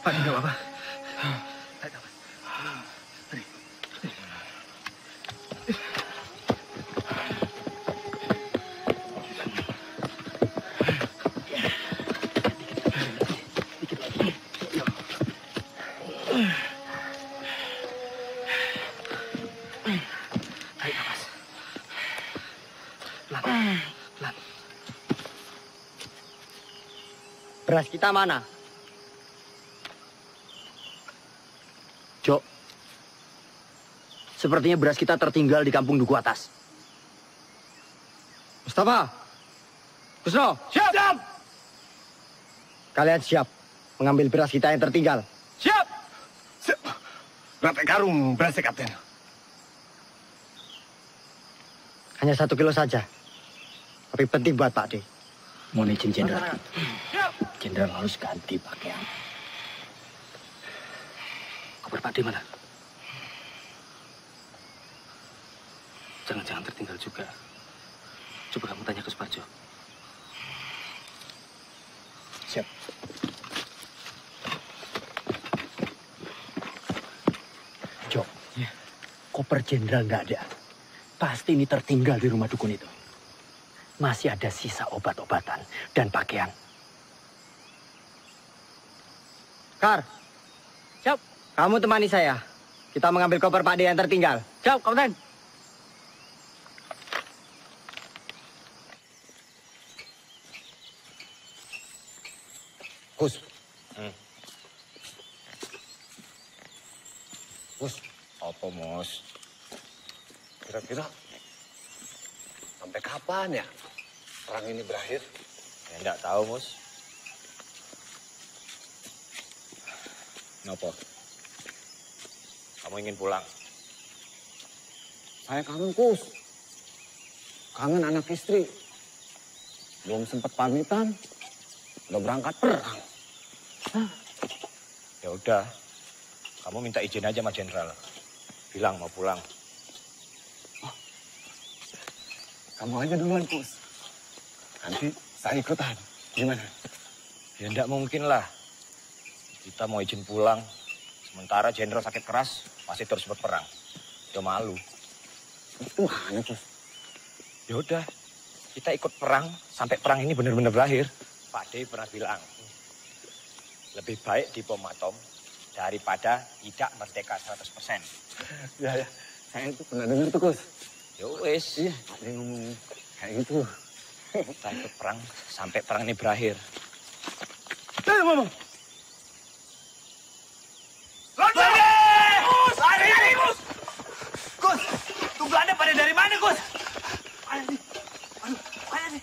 Pak, enggak apa-apa. Tarik nafas. Pelan, pelan. Beras kita mana? Jok, sepertinya beras kita tertinggal di kampung Duku Atas. Mustafa, Kusno, Siap! Siap! kalian siap mengambil beras kita yang tertinggal? Siap! Siap! Rantai karung berasnya, Kapten. Hanya 1 kilo saja. Tapi penting buat Pak D. Mohon izin, Jenderal. Jenderal harus ganti pakaian. Kabar Pak D mana? Jangan-jangan tertinggal juga. Coba kamu tanya ke Suparjo. Siap. Jok, koper jenderal nggak ada. Pasti ini tertinggal di rumah dukun itu. Masih ada sisa obat-obatan dan pakaian. Kar, siap. Kamu temani saya. Kita mengambil koper Pak D yang tertinggal. Siap, Kapten. Gus. Gus, apa Mos? Kira-kira sampai kapan ya perang ini berakhir? Ya enggak tahu, Mus. Kenapa? Kamu ingin pulang? Saya kangen, Kus. Kangen anak istri. Belum sempat pamitan, udah berangkat perang. Ya udah, kamu minta izin aja sama Jenderal. Bilang mau pulang. Kamu aja duluan, Kus. Nanti saya ikutan. Gimana? Ya enggak mungkin lah. Kita mau izin pulang. Sementara Jenderal sakit keras, masih terus berperang. Udah malu. Gimana, Kus? Ya udah, kita ikut perang sampai perang ini benar-benar berakhir. Pak D pernah bilang, lebih baik dibom atom daripada tidak merdeka 100%. Ya, saya itu pernah dengar tuh, Kus. Ya wes. Iya, ada yang ngomong kayak gitu. Kita ikut perang sampai perang ini berakhir. Mama. Gus! Lari, Gus! Gus, tuh Belanda pada dari mana, Gus? Mana nih? Mana nih?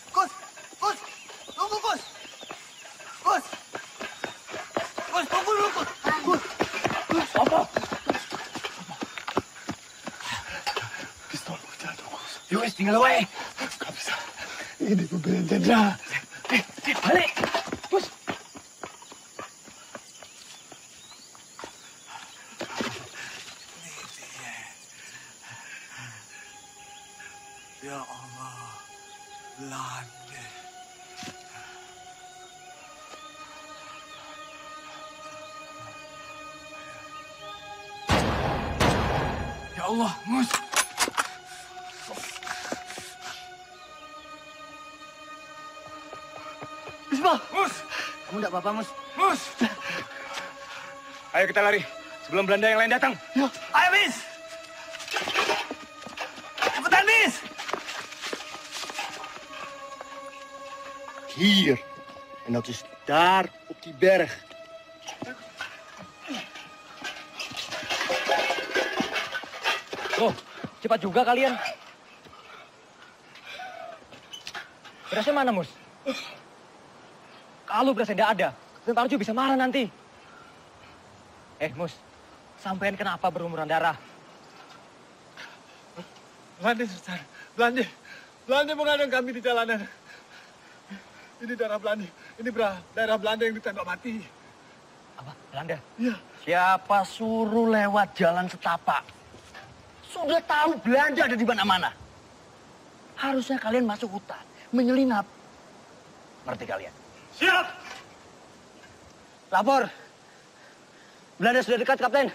Gus! Gus! Tunggu, Gus! Gus! Gus, tunggu dulu, Gus! Gus! Gus, apa? Pistol jatuh, Gus. Yowes, tinggal wae. Gak bisa. Ini pembelian jenderal. Balik! Gus! Ya Allah, Belanda. Ya Allah, Mus. Bismillah. Mus. Kamu enggak apa-apa, Mus? Mus. Ayo kita lari sebelum Belanda yang lain datang. Ya. Ayo, Bis. Cepetan, Bis. Hier. En dat is daar op die berg. Oh, cepat juga kalian. Berasnya mana, Mus? Kalau berasnya tidak ada, Tentara Arjo bisa marah nanti. Mus, sampean kenapa berumuran darah? Belanda, Sultan. Belanda mengadang kami di jalanan. Ini daerah Belanda. Ini daerah Belanda yang ditembak mati. Apa? Belanda? Iya. Siapa suruh lewat jalan setapak? Sudah tahu Belanda ada di mana-mana. Harusnya kalian masuk hutan, menyelinap. Ngerti kalian? Siap! Lapor. Belanda sudah dekat, Kapten.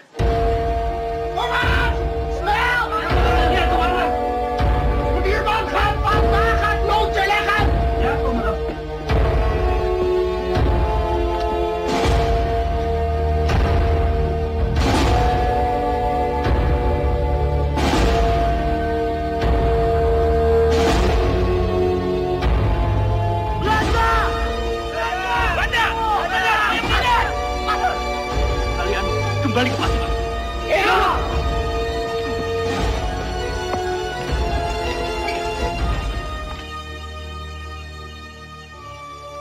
Kembali ke pasukan. Iya.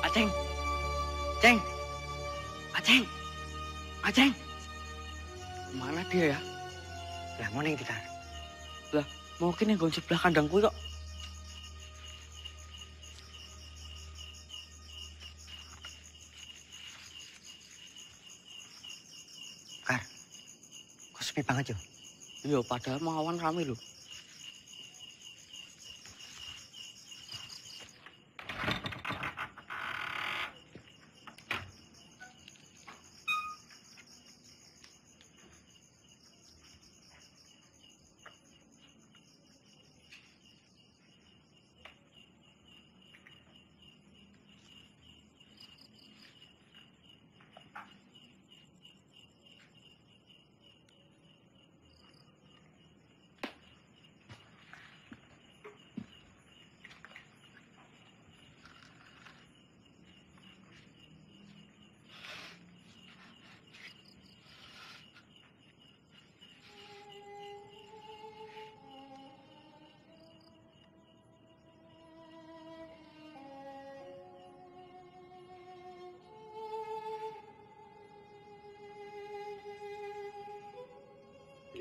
Aceng. Ceng. Aceng. Aceng. Mana dia ya? Lah mana yang kita? Lah, mungkin yang gon sebelah kandangku kok. Sepi banget, Jo. Iya, padahal mau awan rame loh.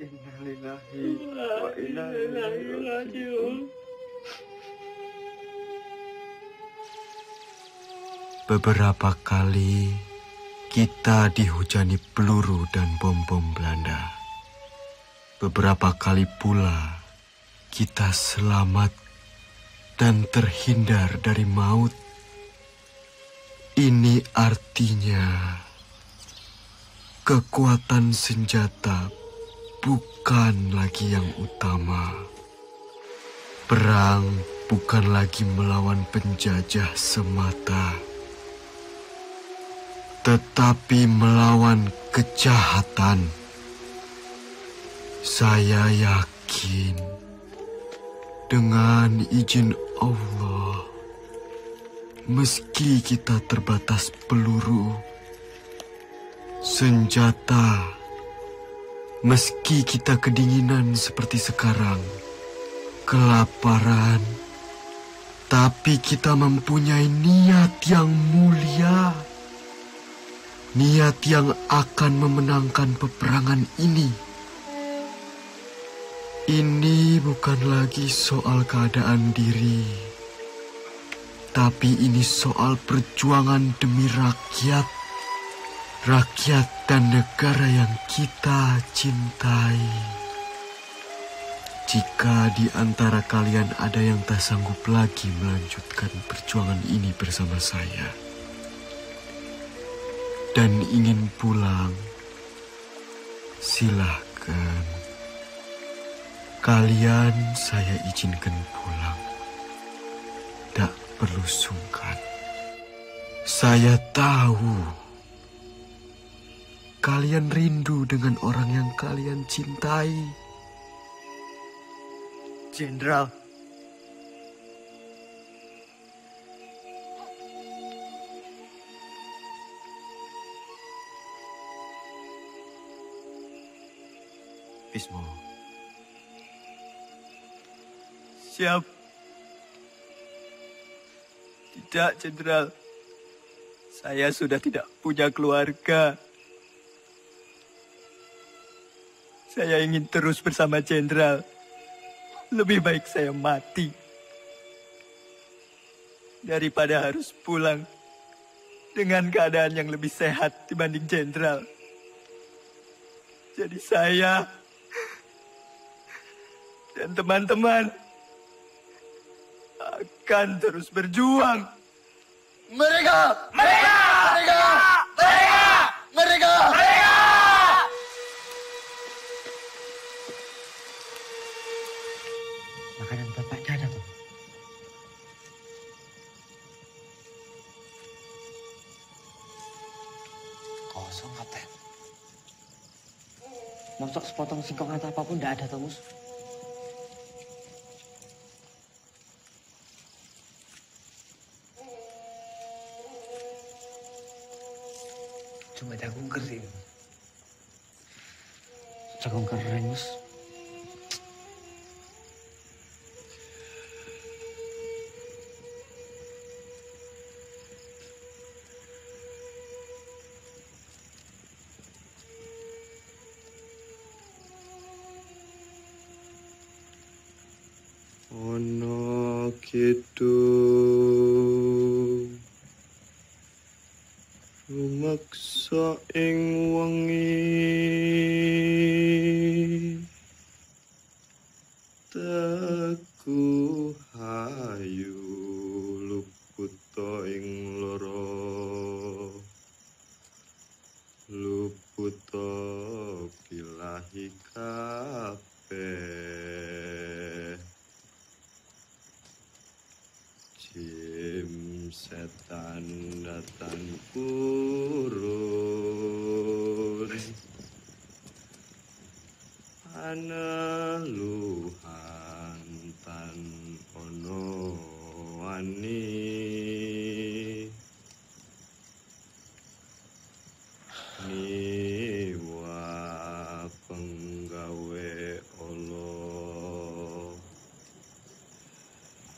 Innalillahi wa inna ilaihi raji'un. Beberapa kali kita dihujani peluru dan bom-bom Belanda. Beberapa kali pula kita selamat dan terhindar dari maut. Ini artinya kekuatan senjata bukan lagi yang utama. Perang bukan lagi melawan penjajah semata, tetapi melawan kejahatan. Saya yakin dengan izin Allah, meski kita terbatas peluru, senjata, meski kita kedinginan seperti sekarang, kelaparan, tapi kita mempunyai niat yang mulia. Niat yang akan memenangkan peperangan ini. Ini bukan lagi soal keadaan diri, tapi ini soal perjuangan demi rakyat. Rakyat dan negara yang kita cintai. Jika di antara kalian ada yang tak sanggup lagi melanjutkan perjuangan ini bersama saya dan ingin pulang, silahkan. Kalian saya izinkan pulang. Tak perlu sungkan. Saya tahu kalian rindu dengan orang yang kalian cintai. Jenderal. Bismo. Siap. Tidak, Jenderal. Saya sudah tidak punya keluarga. Saya ingin terus bersama Jenderal. Lebih baik saya mati daripada harus pulang dengan keadaan yang lebih sehat dibanding Jenderal. Jadi saya dan teman-teman akan terus berjuang. Mereka! Mereka! Mereka! Mereka! Mereka! Mereka! Makanan bapaknya ada tuh. Kosong, Kapten. Mosok sepotong singkong atau apapun tidak ada, Tomus. Cuma jagung kering. Jagung kering, Mus. Ono gitu rumaksa ing wengi teku hayu luputa ing loro luputa pilahi kabeh Jim setan datang kurun aneluhan tan ono wani niwa penggawe Allah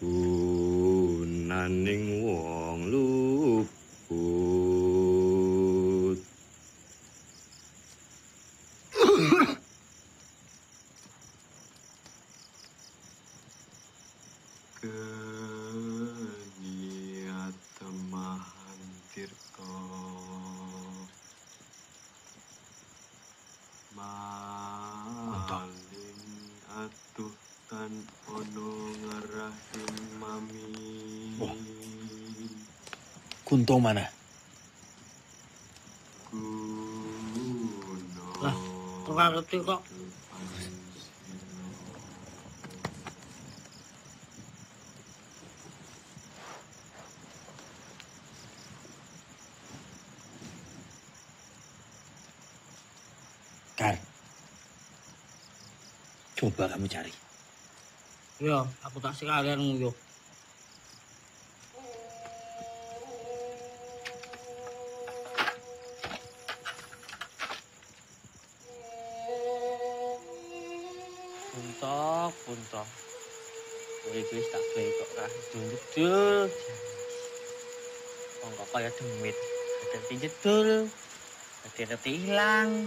gunaning wong luput keniat temahan tirta maling atuh tan ono ngarahim mami. Kunto mana? Lah, kok nggak ngerti kok? Kar, coba kamu cari. Ya, aku tak sekalian nguyuh. Puntok. Kowe iki wis tak gawe kok ra jedul. Wong kok kaya demit. Dadi jedul. Dadi ilang.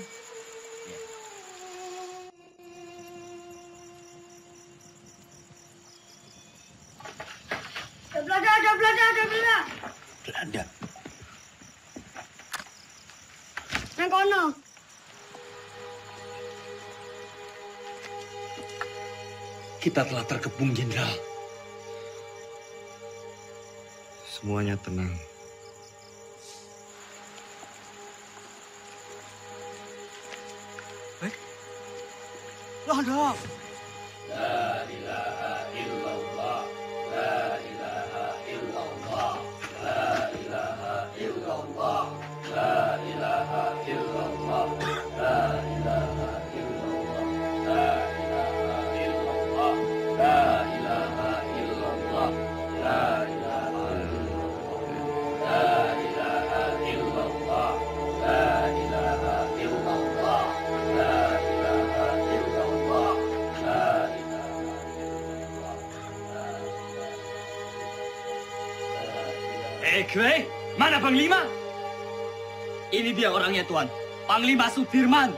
Ada belanda. Belanda. Nang kono. Kita telah terkepung, Jenderal. Semuanya tenang. Londo. La ilaha illallah. La ilaha illallah. La ilaha illallah. La ilaha illallah. La ilaha illallah. La ilaha illallah. La ilaha illallah. La ilaha illallah. La ilaha illallah. La ilaha illallah. La ilaha illallah. Kwei, mana Panglima? Ini dia orangnya, Tuan. Panglima Sudirman.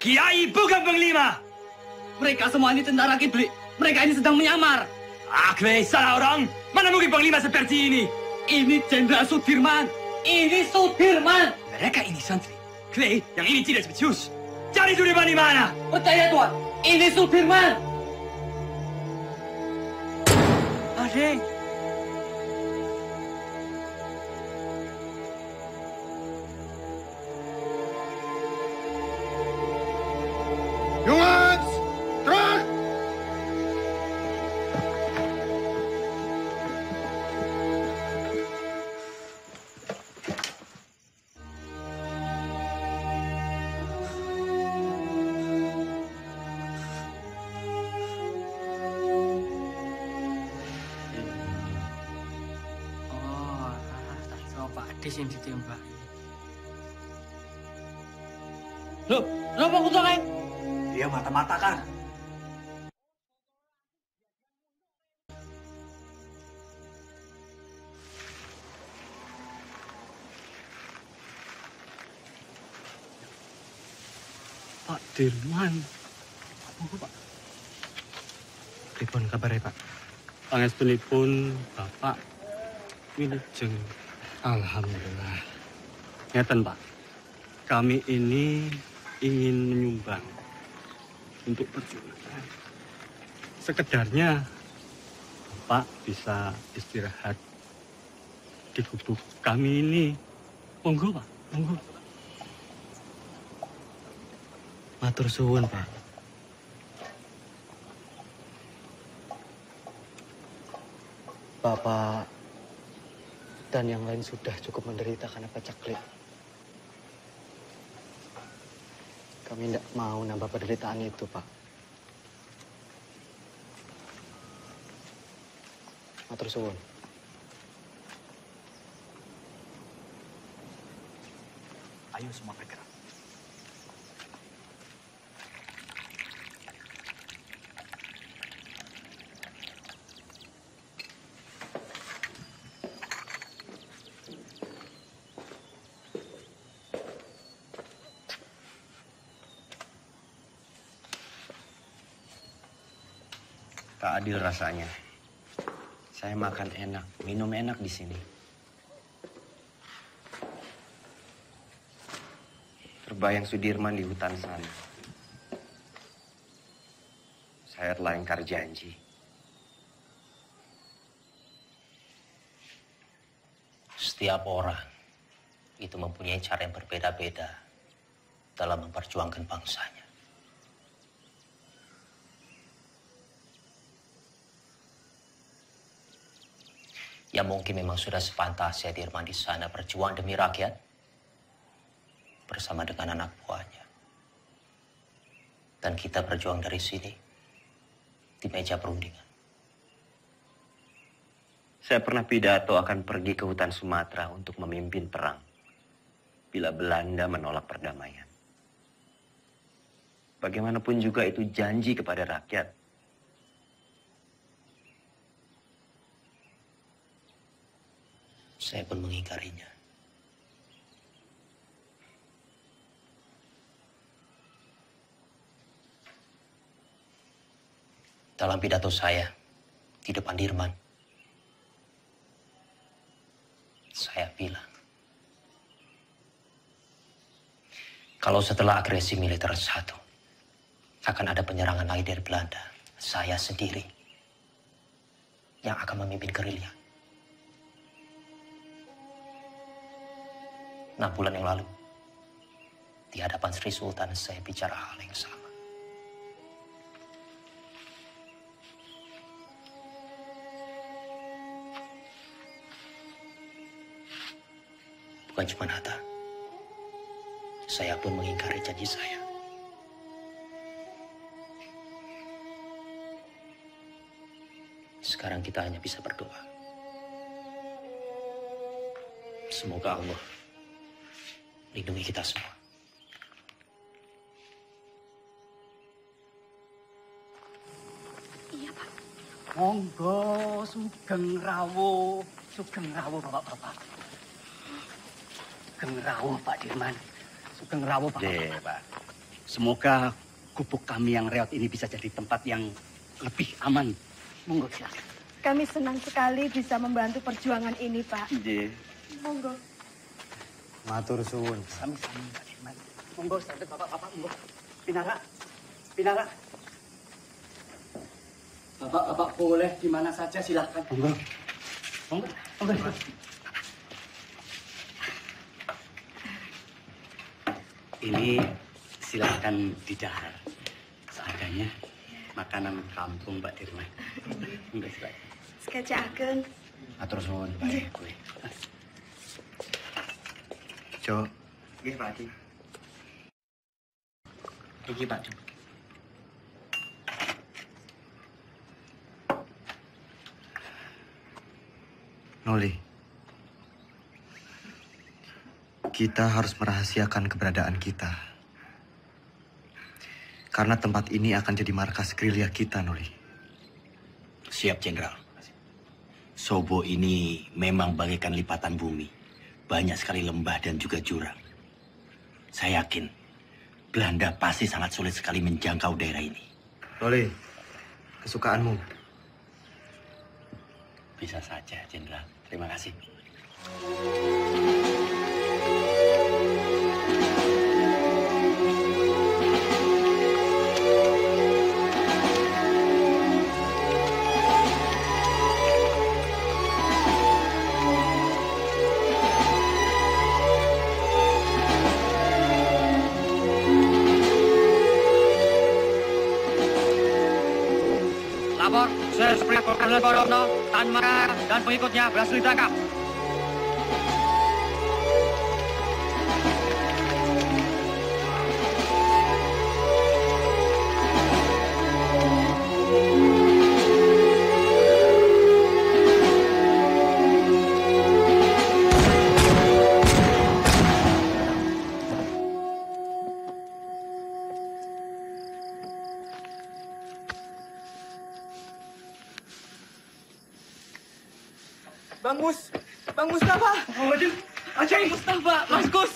Kiai bukan Panglima. Mereka semua ini tentara kiblik. Mereka ini sedang menyamar. Kwei, salah orang. Mana mungkin Panglima seperti ini? Ini Jenderal Sudirman. Ini Sudirman. Mereka ini santri. Kwei, yang ini tidak spesius. Cari Sudirman di mana? Percaya, Tuan. Ini Sudirman. Adeng. Jongens, terug! Pak Ades yang ditembak. Loh, kenapa aku tolong? Dia mata-mata kan? Pak Dirman. Apa, Pak? Pripun kabarnya, Pak? Pangestunipun Bapak wilujeng. Alhamdulillah. Ngeten, Pak. Kami ini ingin menyumbang untuk perjuangan. Sekedarnya Bapak bisa istirahat di gubuk kami ini. Monggo, Pak. Monggo. Matur suwun, Pak. Bapak dan yang lain sudah cukup menderita karena pacaklik. Kami tidak mau nambah penderitaan itu, Pak. Matur suwun. Ayo semua bergerak. Tak adil rasanya. Saya makan enak, minum enak di sini. Terbayang Sudirman di hutan sana. Saya telah ingkar janji. Setiap orang itu mempunyai cara yang berbeda-beda dalam memperjuangkan bangsanya. Ya mungkin memang sudah sepantasnya Dirman di sana berjuang demi rakyat bersama dengan anak buahnya. Dan kita berjuang dari sini di meja perundingan. Saya pernah pidato akan pergi ke hutan Sumatera untuk memimpin perang bila Belanda menolak perdamaian. Bagaimanapun juga itu janji kepada rakyat. Saya pun mengingkarinya. Dalam pidato saya di depan Dirman, saya bilang, kalau setelah agresi militer 1, akan ada penyerangan lagi dari Belanda. Saya sendiri yang akan memimpin gerilya. 6 bulan yang lalu, di hadapan Sri Sultan saya bicara hal yang sama. Bukan cuma Hatta, saya pun mengingkari janji saya. Sekarang kita hanya bisa berdoa. Semoga Allah lindungi kita semua. Iya, Pak. Monggo, sugeng rawuh Bapak-bapak. Sugeng rawuh Pak Dirman. Sugeng rawuh Bapak. Pak. Semoga gubuk kami yang reot ini bisa jadi tempat yang lebih aman. Monggo silakan. Kami senang sekali bisa membantu perjuangan ini, Pak. Nggih. Monggo. Matur suwun. Sami-sami Pak Dirman. Monggo saged Bapak-bapak, monggo. Pinara. Pinara. Bapak-bapak boleh di mana saja silakan. Monggo. Monggo. Monggo. Ini silakan didahar. Seadanya makanan kampung Pak Dirman. Monggo silakan. Sekejapkan. Matur suwun, Pak. Jo. Nggih, Pak Di. Iki Pak Di. Noli, kita harus merahasiakan keberadaan kita. Karena tempat ini akan jadi markas gerilya kita, Noli. Siap, Jenderal. Sobo ini memang bagaikan lipatan bumi. Banyak sekali lembah dan juga jurang. Saya yakin Belanda pasti sangat sulit sekali menjangkau daerah ini. Noli, kesukaanmu. Bisa saja, Jenderal. Terima kasih. Lapor, Sespri Kolonel Korono, Tan Maka, dan pengikutnya berhasil ditangkap. Bang Mustafa. Aceng, Mustafa, Mas Gus.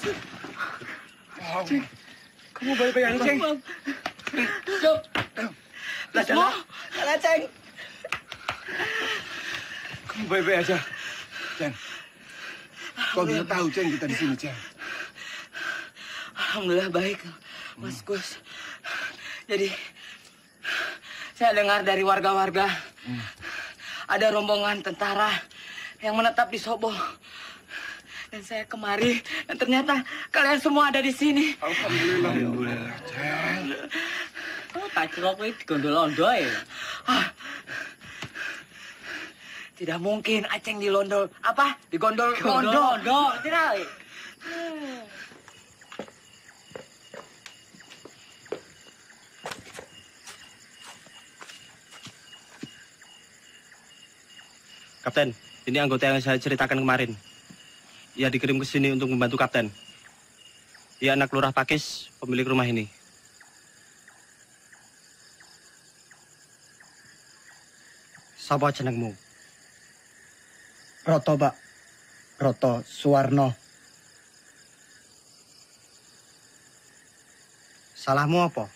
Aceng, kamu baik-baik aja, Aceng. Jom. Semua, Aceng. Kamu baik-baik aja, Ceng. Kau bisa tahu, Ceng, kita di sini, Ceng. Alhamdulillah baik, Mas Gus. Jadi, saya dengar dari warga-warga, ada rombongan tentara yang menetap di Sobo. Dan saya kemari, dan ternyata kalian semua ada di sini. Alhamdulillah. Alhamdulillah, Ceng. Oh, tak kira kowe digondol-ondo ya. Tidak mungkin Aceng dilondol. Apa? Digondol-ondo. Tidak. Kapten, ini anggota yang saya ceritakan kemarin. Ia dikirim ke sini untuk membantu Kapten. Ia anak lurah Pakis, pemilik rumah ini. Sapa jenengmu? Roto, Pak. Roto Suwarno. Salahmu apa?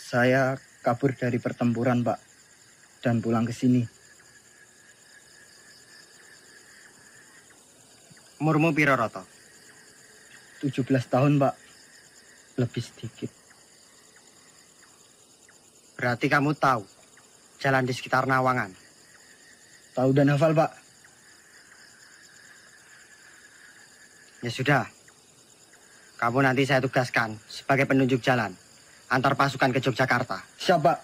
Saya kabur dari pertempuran, Pak. Dan pulang ke sini. Umurmu piro, Roto? 17 tahun, Pak. Lebih sedikit. Berarti kamu tahu jalan di sekitar Nawangan? Tahu dan hafal, Pak. Ya sudah. Kamu nanti saya tugaskan sebagai penunjuk jalan. Antar pasukan ke Yogyakarta. Siap, Pak.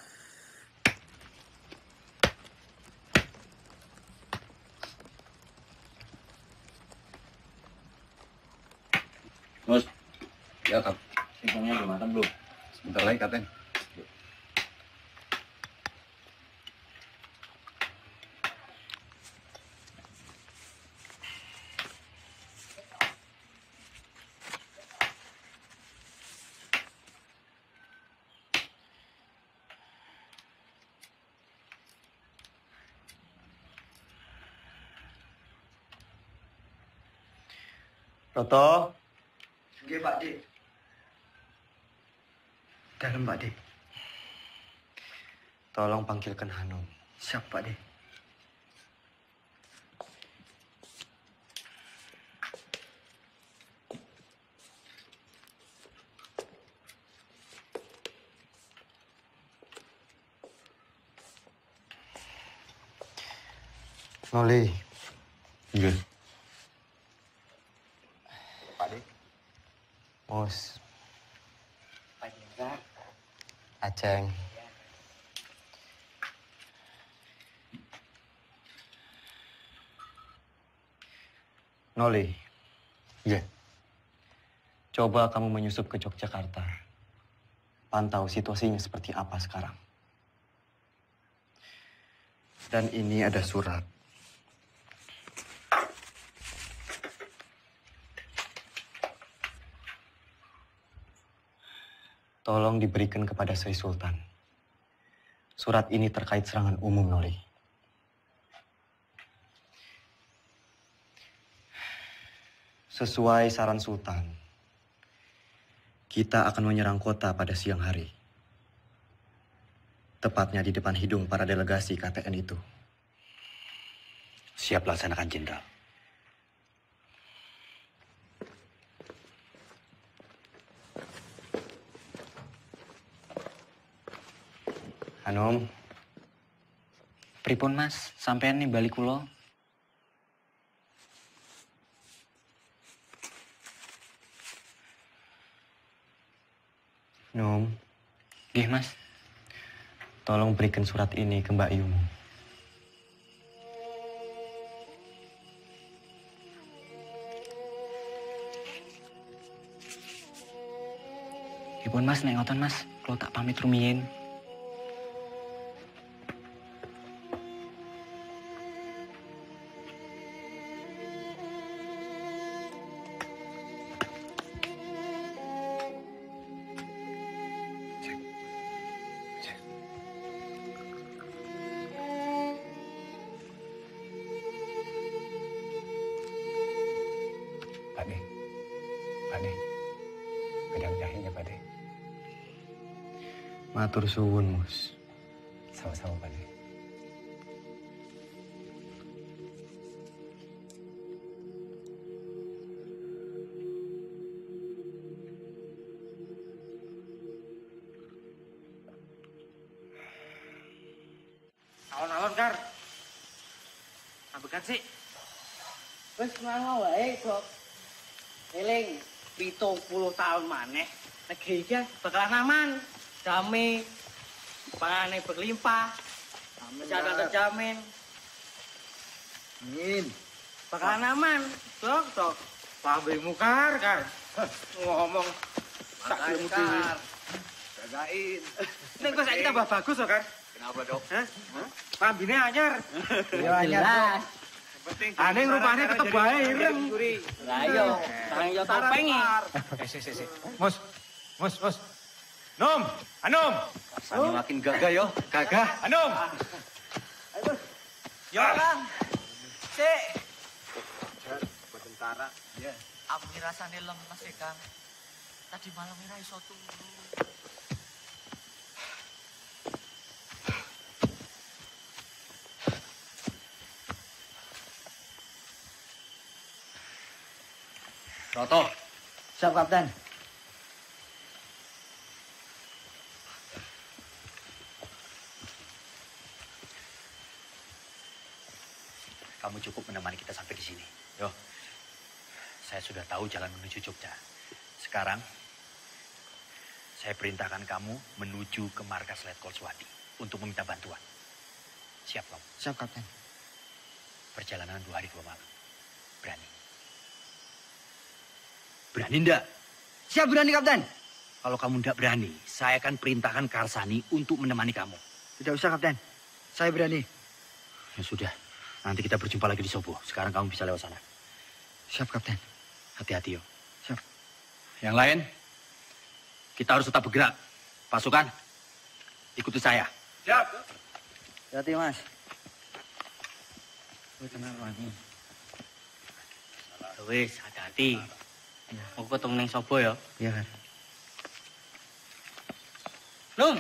Mus, ya Kap. Singkongnya udah matang belum? Sebentar lagi, Kapten. Roto. Oke, Pak D. Dalam, Pak D. Tolong panggilkan Hanum. Siap, Pak D. Noli. Iya. Pak D. Mus. Pak Jenderal. Aceng. Noli. Iya. Coba kamu menyusup ke Yogyakarta. Pantau situasinya seperti apa sekarang. Dan ini ada surat. Tolong diberikan kepada Sri Sultan. Surat ini terkait serangan umum, Noli. Sesuai saran Sultan, kita akan menyerang kota pada siang hari. Tepatnya di depan hidung para delegasi KTN itu. Siap laksanakan, Jenderal. Hanum. Pripun, Mas? Sampean nih balik kula. Num. Nggih, Mas. Tolong berikan surat ini ke Mbak Yumu. Pripun, Mas, nek ngoten, Mas. Kula tak pamit rumiyin. Pak De. Pak De. Pedang jahenya, Pak De. Matur suwun, Mus. Sama-sama, Pak De. Alon-alon, Kar. Ambekan sih. Wes ngono wae, Bob. Eling 70 tahun maneh negeri iki bakalan aman, damai, pangane berlimpah, kesehatan terjamin. Amin. Bakalan aman, Dok. Pambemu Kar. Ngomong tak ilmu dhewe. Jagain. Nek kok saiki tambah bagus kok, Kar. Kenapa, Dok? Hah? Pambine anyar. Iya, anyar, Dok. Aneh rupanya tetep bae ireng. Lah iya, sarang yo topeng iki. Mus. Nom, Hanum. Rasanya makin gagah yo, gagah. Hanum. Yo, Kang. Sik. Tentara. Iya. Aku ngerasane lemes ya, Kang. Tadi malam ora iso turu. Roto. Siap, Kapten. kamu cukup menemani kita sampai di sini. Yo, saya sudah tahu jalan menuju Jogja. Sekarang, saya perintahkan kamu menuju ke markas Letkol Swati untuk meminta bantuan. Siap, kamu? Siap, Kapten. Perjalanan 2 hari 2 malam. Berani? Berani ndak? Siap, berani, Kapten. Kalau kamu ndak berani, saya akan perintahkan Karsani untuk menemani kamu. Tidak usah, Kapten. Saya berani. Ya sudah, nanti kita berjumpa lagi di Sobo. Sekarang kamu bisa lewat sana. Siap, Kapten. Hati-hati, yo. Siap. Yang lain, kita harus tetap bergerak. Pasukan, ikuti saya. Siap. Hati-hati, Mas. Tenang, Wani. Wis, hati-hati. Aku ketemu neng Sobo ya. Iya, Kar. Num.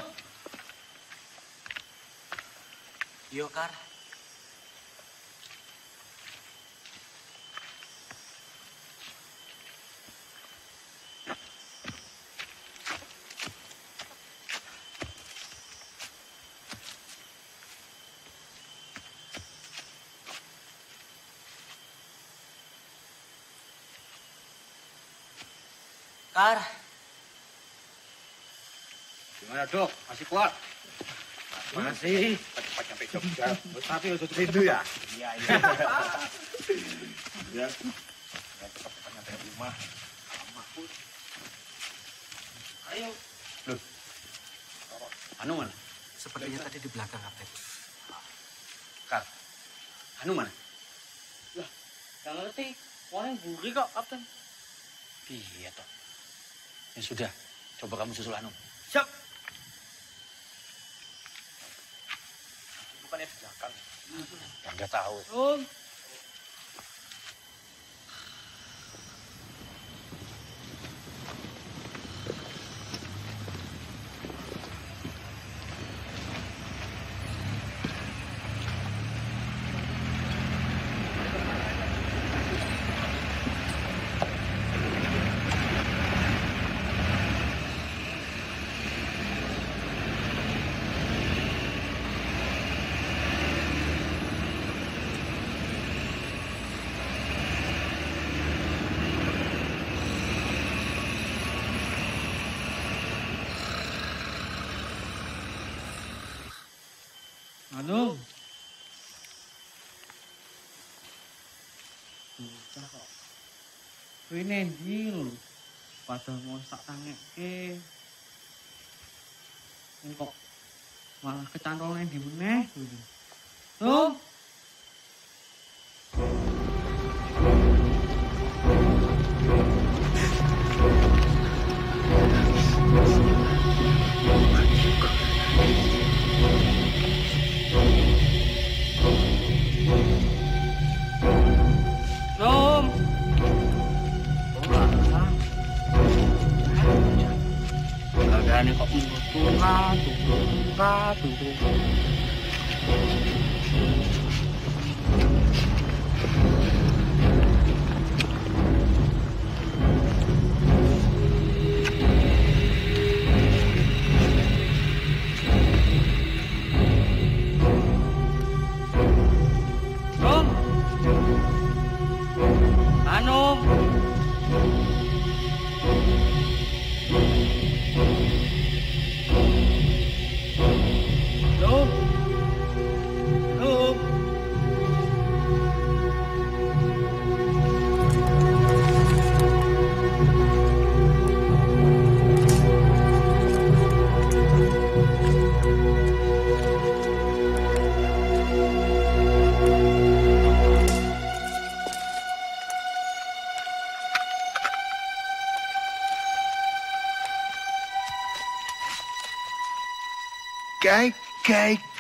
Yo, Kar. Kar. Gimana, Dok? Masih kuat? Masih. Cepat sampai Jogja. Tapi udah rindu ya? Iya. Ya. Cepat nyampe rumah. Ayo. Loh. Anu mana? Sepertinya tadi di belakang, Kapten. Kar. Anu mana? Lah, gak ngerti. Orang buri kok, Kapten. Iya toh. Ya sudah, coba kamu susul Anu. Siap. Bukannya di belakang. Ya nggak tahu. Anu. Bocah kok. Kuwi nendi lho. Padahal mau sak tangekke. Kok malah kecantol nendi meneh. Tuh. Ini kok tunggu.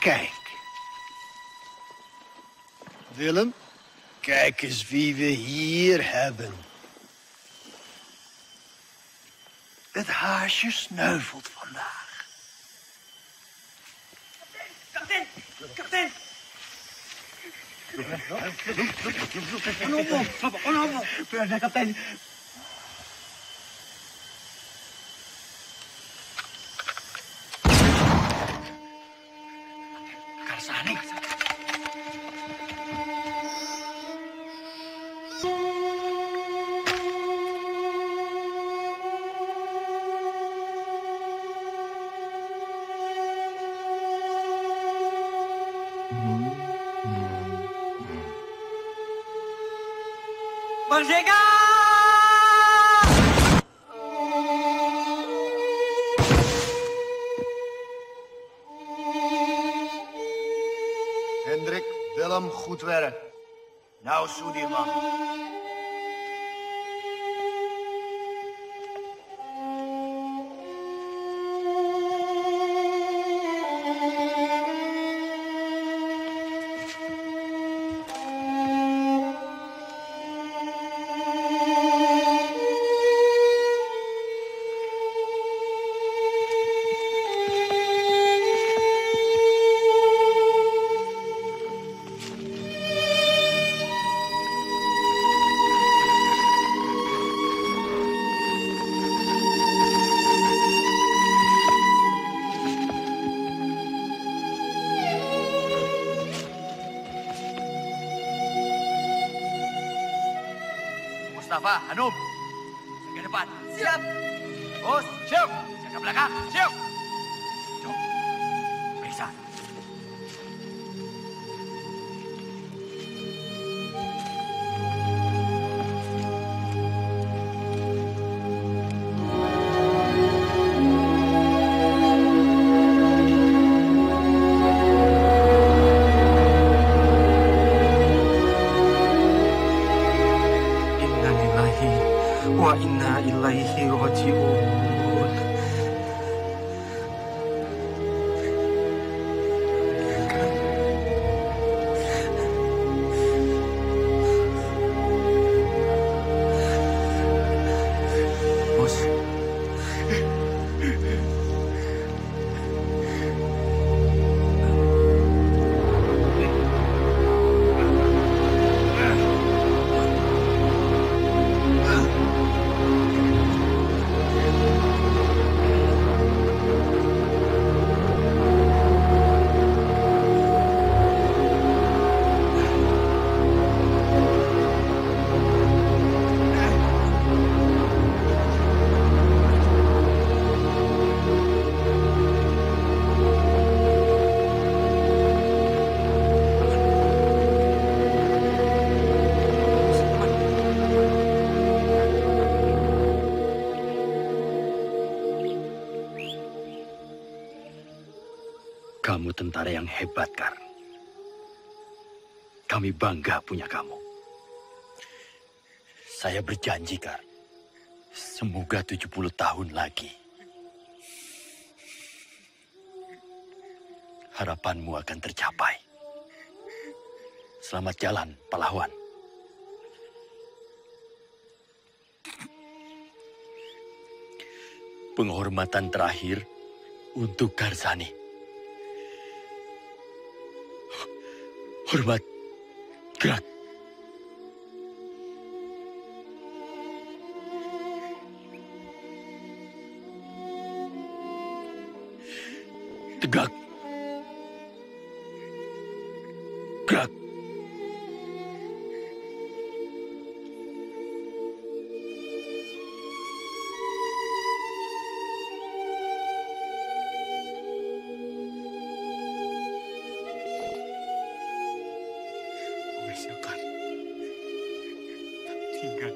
Kijk. Willem, kijk eens wie we hier hebben. Het haasje sneuvelt vandaag. Kapten! Ano, kapten? Karsani. Merdeka! Hendrik, Willem, goed werk. Nou, Sudirman. Mustafa, Hanum, jaga depan. Siap. Bos, siap. Jaga belakang, siap. Yuk, periksa. Wa inna ilaihi raji'un. Bos. Kamu tentara yang hebat, Kar. Kami bangga punya kamu. Saya berjanji, Kar. Semoga 70 tahun lagi. Harapanmu akan tercapai. Selamat jalan, pahlawan. Penghormatan terakhir untuk Karzani. Hormat, gerak. Tegak. Gerak. Silakan. Tinggal.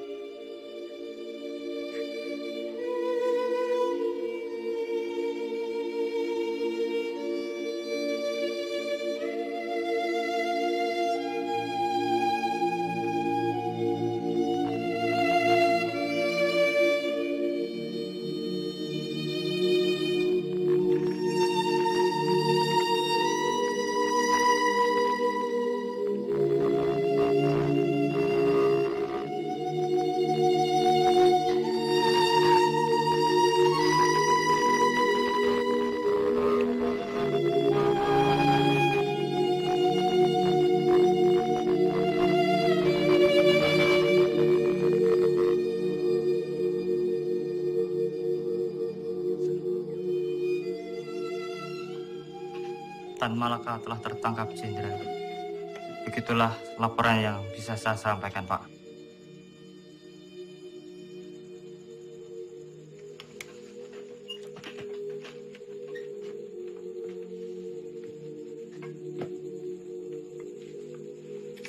Tan Malaka telah tertangkap, Jenderal. Begitulah laporan yang bisa saya sampaikan, Pak.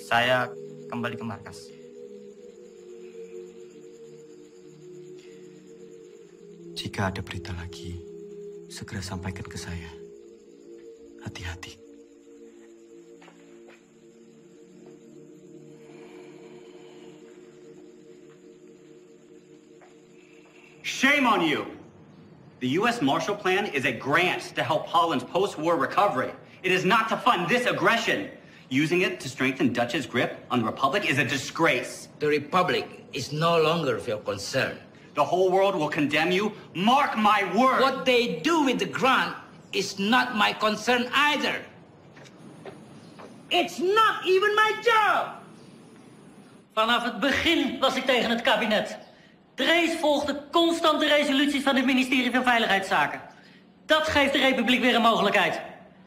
Saya kembali ke markas. Jika ada berita lagi, segera sampaikan ke saya. Hati-hati. Shame on you! The U.S. Marshall Plan is a grant to help Holland's post-war recovery. It is not to fund this aggression. Using it to strengthen Dutch's grip on the Republic is a disgrace. The Republic is no longer of your concern. The whole world will condemn you. Mark my word. What they do with the grant is not my concern either. It's not even my job. Vanaf het begin was ik tegen het kabinet. Drees volgde constant de resoluties van het ministerie van Veiligheidszaken. Dat geeft de Republiek weer een mogelijkheid.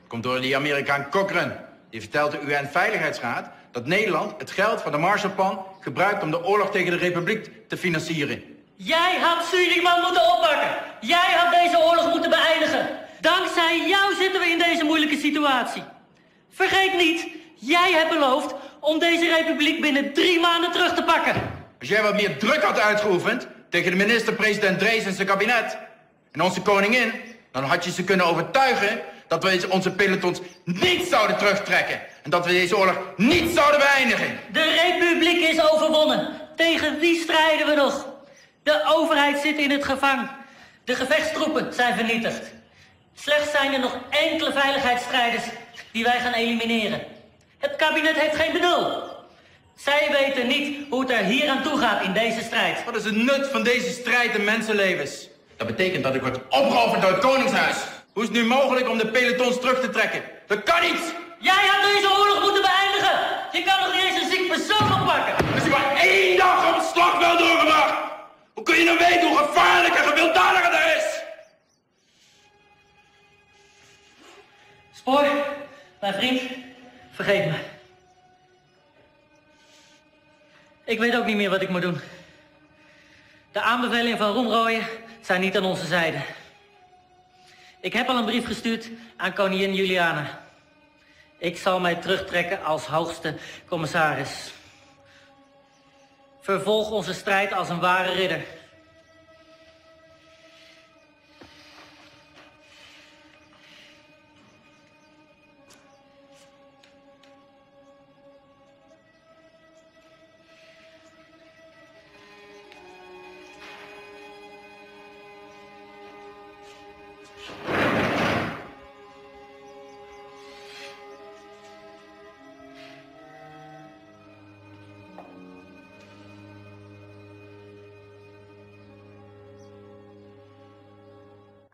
Komt door die Amerikaan Cochrane. Die vertelt de UN-veiligheidsraad dat Nederland het geld van de Marshallplan gebruikt om de oorlog tegen de Republiek te financieren. Jij had Suriname moeten oppakken. Jij had deze oorlog moeten beëindigen. Dankzij jou zitten we in deze moeilijke situatie. Vergeet niet, jij hebt beloofd om deze republiek binnen 3 maanden terug te pakken. Als jij wat meer druk had uitgeoefend tegen de minister-president Drees en zijn kabinet en onze koningin, dan had je ze kunnen overtuigen dat we onze pelotons niet zouden terugtrekken en dat we deze oorlog niet zouden beëindigen. De republiek is overwonnen. Tegen wie strijden we nog? De overheid zit in het gevang. De gevechtstroepen zijn vernietigd. Slechts zijn er nog enkele veiligheidsstrijders die wij gaan elimineren. Het kabinet heeft geen benul. Zij weten niet hoe het er hier aan toe gaat in deze strijd. Wat is het nut van deze strijd in mensenlevens? Dat betekent dat ik word opgeofferd door het Koningshuis. Hoe is het nu mogelijk om de pelotons terug te trekken? Dat kan niet! Jij had deze oorlog moeten beëindigen! Je kan nog niet eens een ziek persoon oppakken! Als je maar 1 dag op het slagveld doorgebracht! Hoe kun je nou weten hoe gevaarlijk en gewelddadig het is? Spoor, mijn vriend, vergeet me. Ik weet ook niet meer wat ik moet doen. De aanbevelingen van Roemrooyen zijn niet aan onze zijde. Ik heb al een brief gestuurd aan koningin Juliana. Ik zal mij terugtrekken als hoogste commissaris. Vervolg onze strijd als een ware ridder.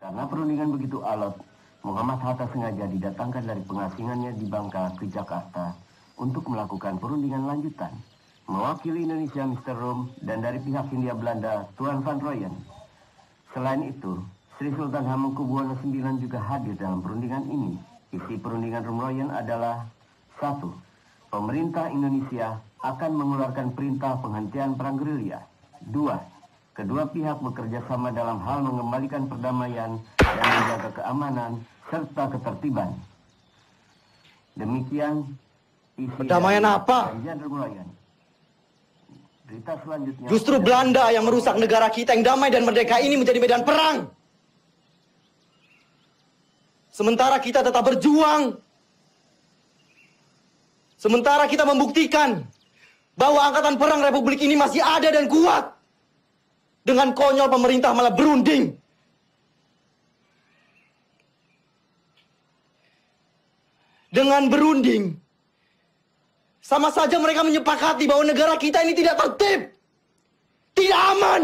Karena perundingan begitu alot, Muhammad Hatta sengaja didatangkan dari pengasingannya di Bangka ke Jakarta untuk melakukan perundingan lanjutan. Mewakili Indonesia Mr. Rom dan dari pihak Hindia Belanda Tuan Van Rooyen. Selain itu, Sri Sultan Hamengkubuwono IX juga hadir dalam perundingan ini. Isi perundingan Roem-Rooyen adalah 1. Pemerintah Indonesia akan mengeluarkan perintah penghentian perang gerilya. 2. Kedua pihak bekerja sama dalam hal mengembalikan perdamaian dan menjaga keamanan serta ketertiban. Demikian isi perdamaian apa? Perjanjian Roem-Rooyen. Berita selanjutnya. Justru Belanda yang merusak negara kita yang damai dan merdeka ini menjadi medan perang. Sementara kita tetap berjuang. Sementara kita membuktikan bahwa angkatan perang Republik ini masih ada dan kuat. Dengan konyol pemerintah malah berunding. Dengan berunding, sama saja mereka menyepakati bahwa negara kita ini tidak tertib, tidak aman.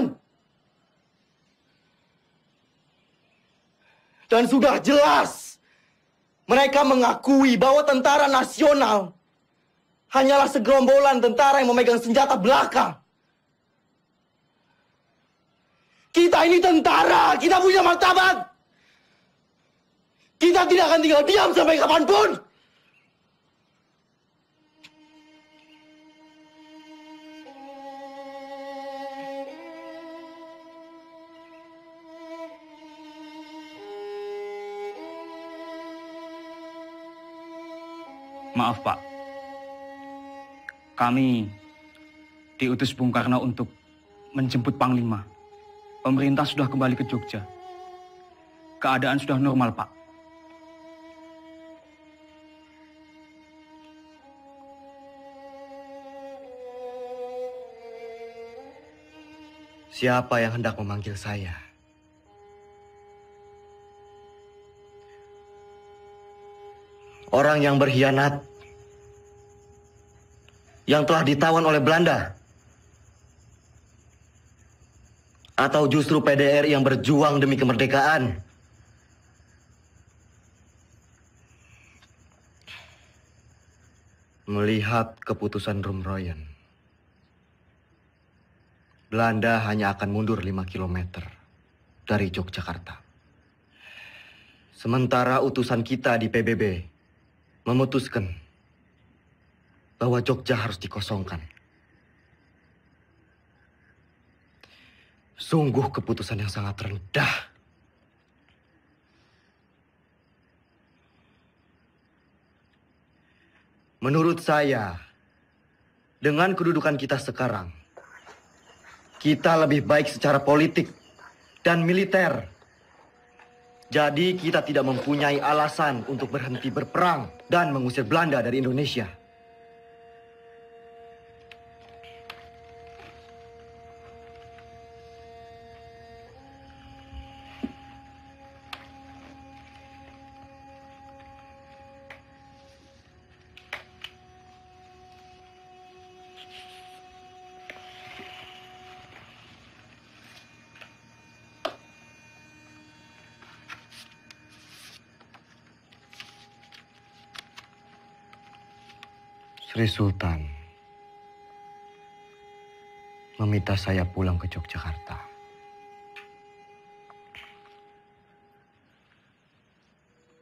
Dan sudah jelas, mereka mengakui bahwa tentara nasional hanyalah segerombolan tentara yang memegang senjata belaka. Kita ini tentara, kita punya martabat. Kita tidak akan tinggal diam sampai kapanpun. Maaf, Pak. Kami diutus Bung Karno untuk menjemput Panglima. Pemerintah sudah kembali ke Jogja. Keadaan sudah normal, Pak. Siapa yang hendak memanggil saya? Orang yang berkhianat, yang telah ditawan oleh Belanda, atau justru PDR yang berjuang demi kemerdekaan? Melihat keputusan Rumroyen, Belanda hanya akan mundur 5 km dari Yogyakarta. Sementara utusan kita di PBB memutuskan bahwa Jogja harus dikosongkan. Sungguh keputusan yang sangat rendah. Menurut saya, dengan kedudukan kita sekarang, kita lebih baik secara politik dan militer. Jadi kita tidak mempunyai alasan untuk berhenti berperang dan mengusir Belanda dari Indonesia. Sri Sultan meminta saya pulang ke Yogyakarta.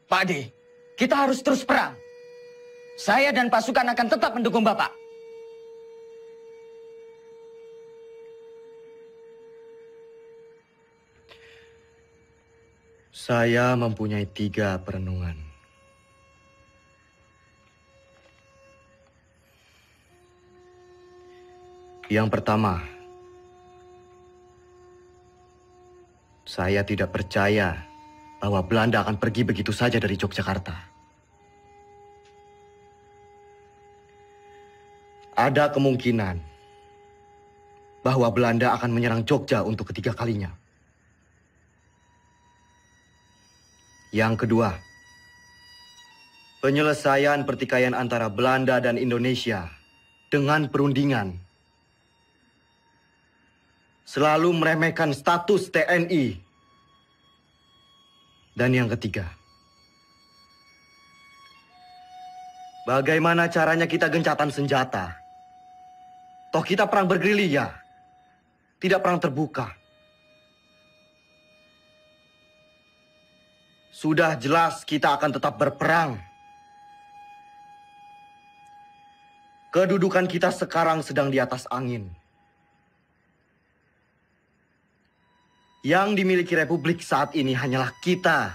Pak De, kita harus terus perang. Saya dan pasukan akan tetap mendukung Bapak. Saya mempunyai 3 perenungan. Yang pertama, saya tidak percaya bahwa Belanda akan pergi begitu saja dari Yogyakarta. Ada kemungkinan bahwa Belanda akan menyerang Jogja untuk ketiga kalinya. Yang kedua, penyelesaian pertikaian antara Belanda dan Indonesia dengan perundingan selalu meremehkan status TNI. Dan yang ketiga, bagaimana caranya kita gencatan senjata? Toh kita perang bergerilya, tidak perang terbuka. Sudah jelas kita akan tetap berperang. Kedudukan kita sekarang sedang di atas angin. Yang dimiliki Republik saat ini hanyalah kita,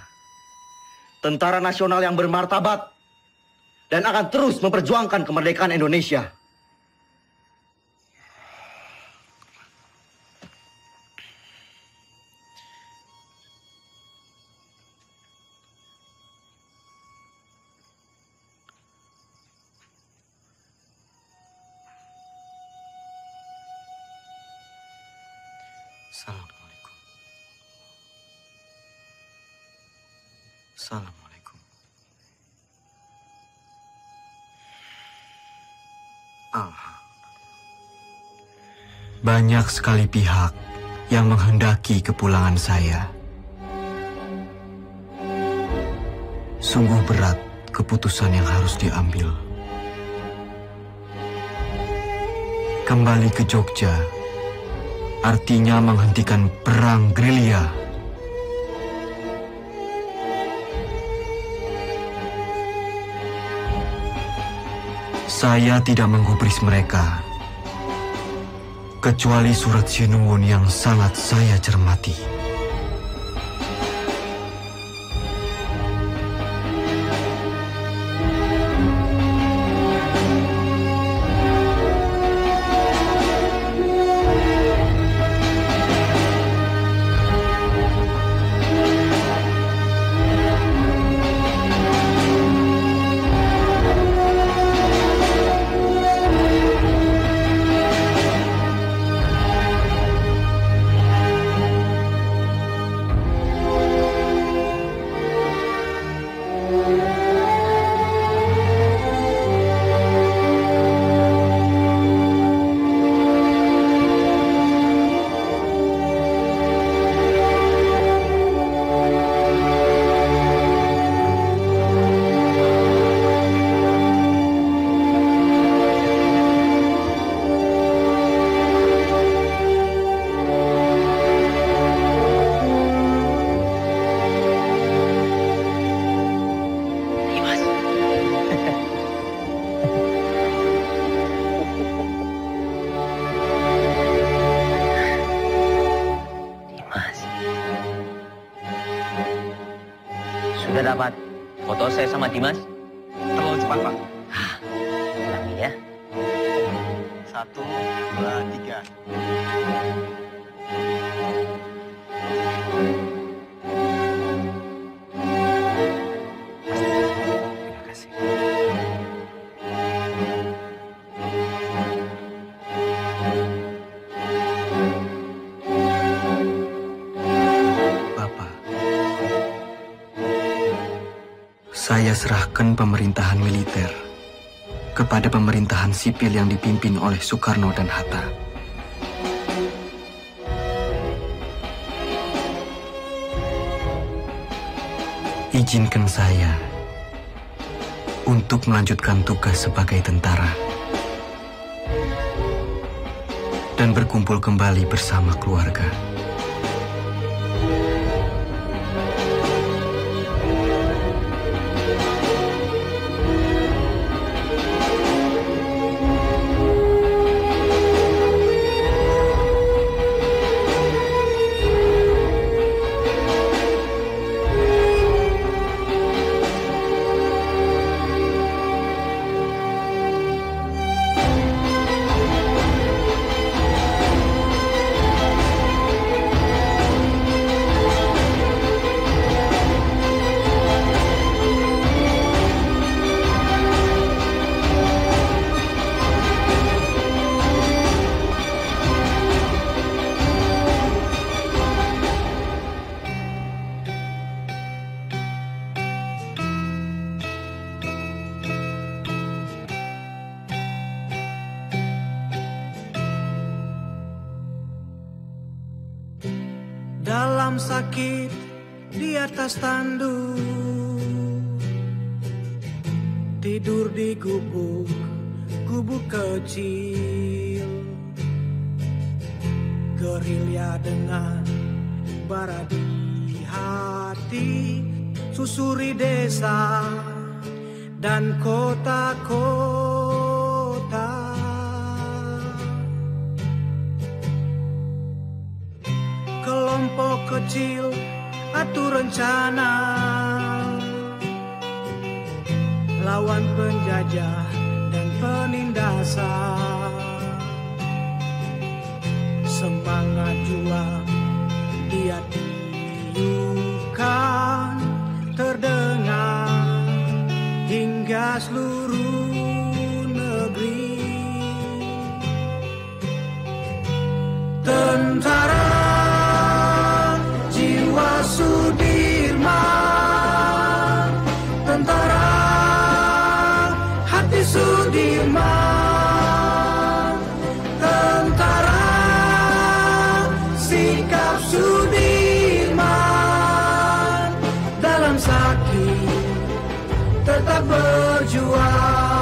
tentara nasional yang bermartabat dan akan terus memperjuangkan kemerdekaan Indonesia. Assalamualaikum. Banyak sekali pihak yang menghendaki kepulangan saya. Sungguh berat keputusan yang harus diambil. Kembali ke Jogja artinya menghentikan perang gerilya. Saya tidak menggubris mereka, kecuali surat Sinuwun yang sangat saya cermati. Sudah dapat foto saya sama Dimas? Terlalu cepat, Pak. Ulangi ya. 1, 2, 3. Terima kasih. Bapak, saya serahkan pemerintahan militer kepada pemerintahan sipil yang dipimpin oleh Soekarno dan Hatta. Izinkan saya untuk melanjutkan tugas sebagai tentara dan berkumpul kembali bersama keluarga. Dalam sakit di atas tanduk, tidur di gubuk kecil, gerilya dengan bara di hati, susuri desa dan kota-kota. Kelompok kecil atur rencana lawan penjajah dan penindasan. Semangat juang dia tiupkan terdengar hingga seluruh negeri. Tentara jiwa Sudirman, tentara hati Sudirman, tentara sikap Sudirman, dalam sakit tetap berjuang.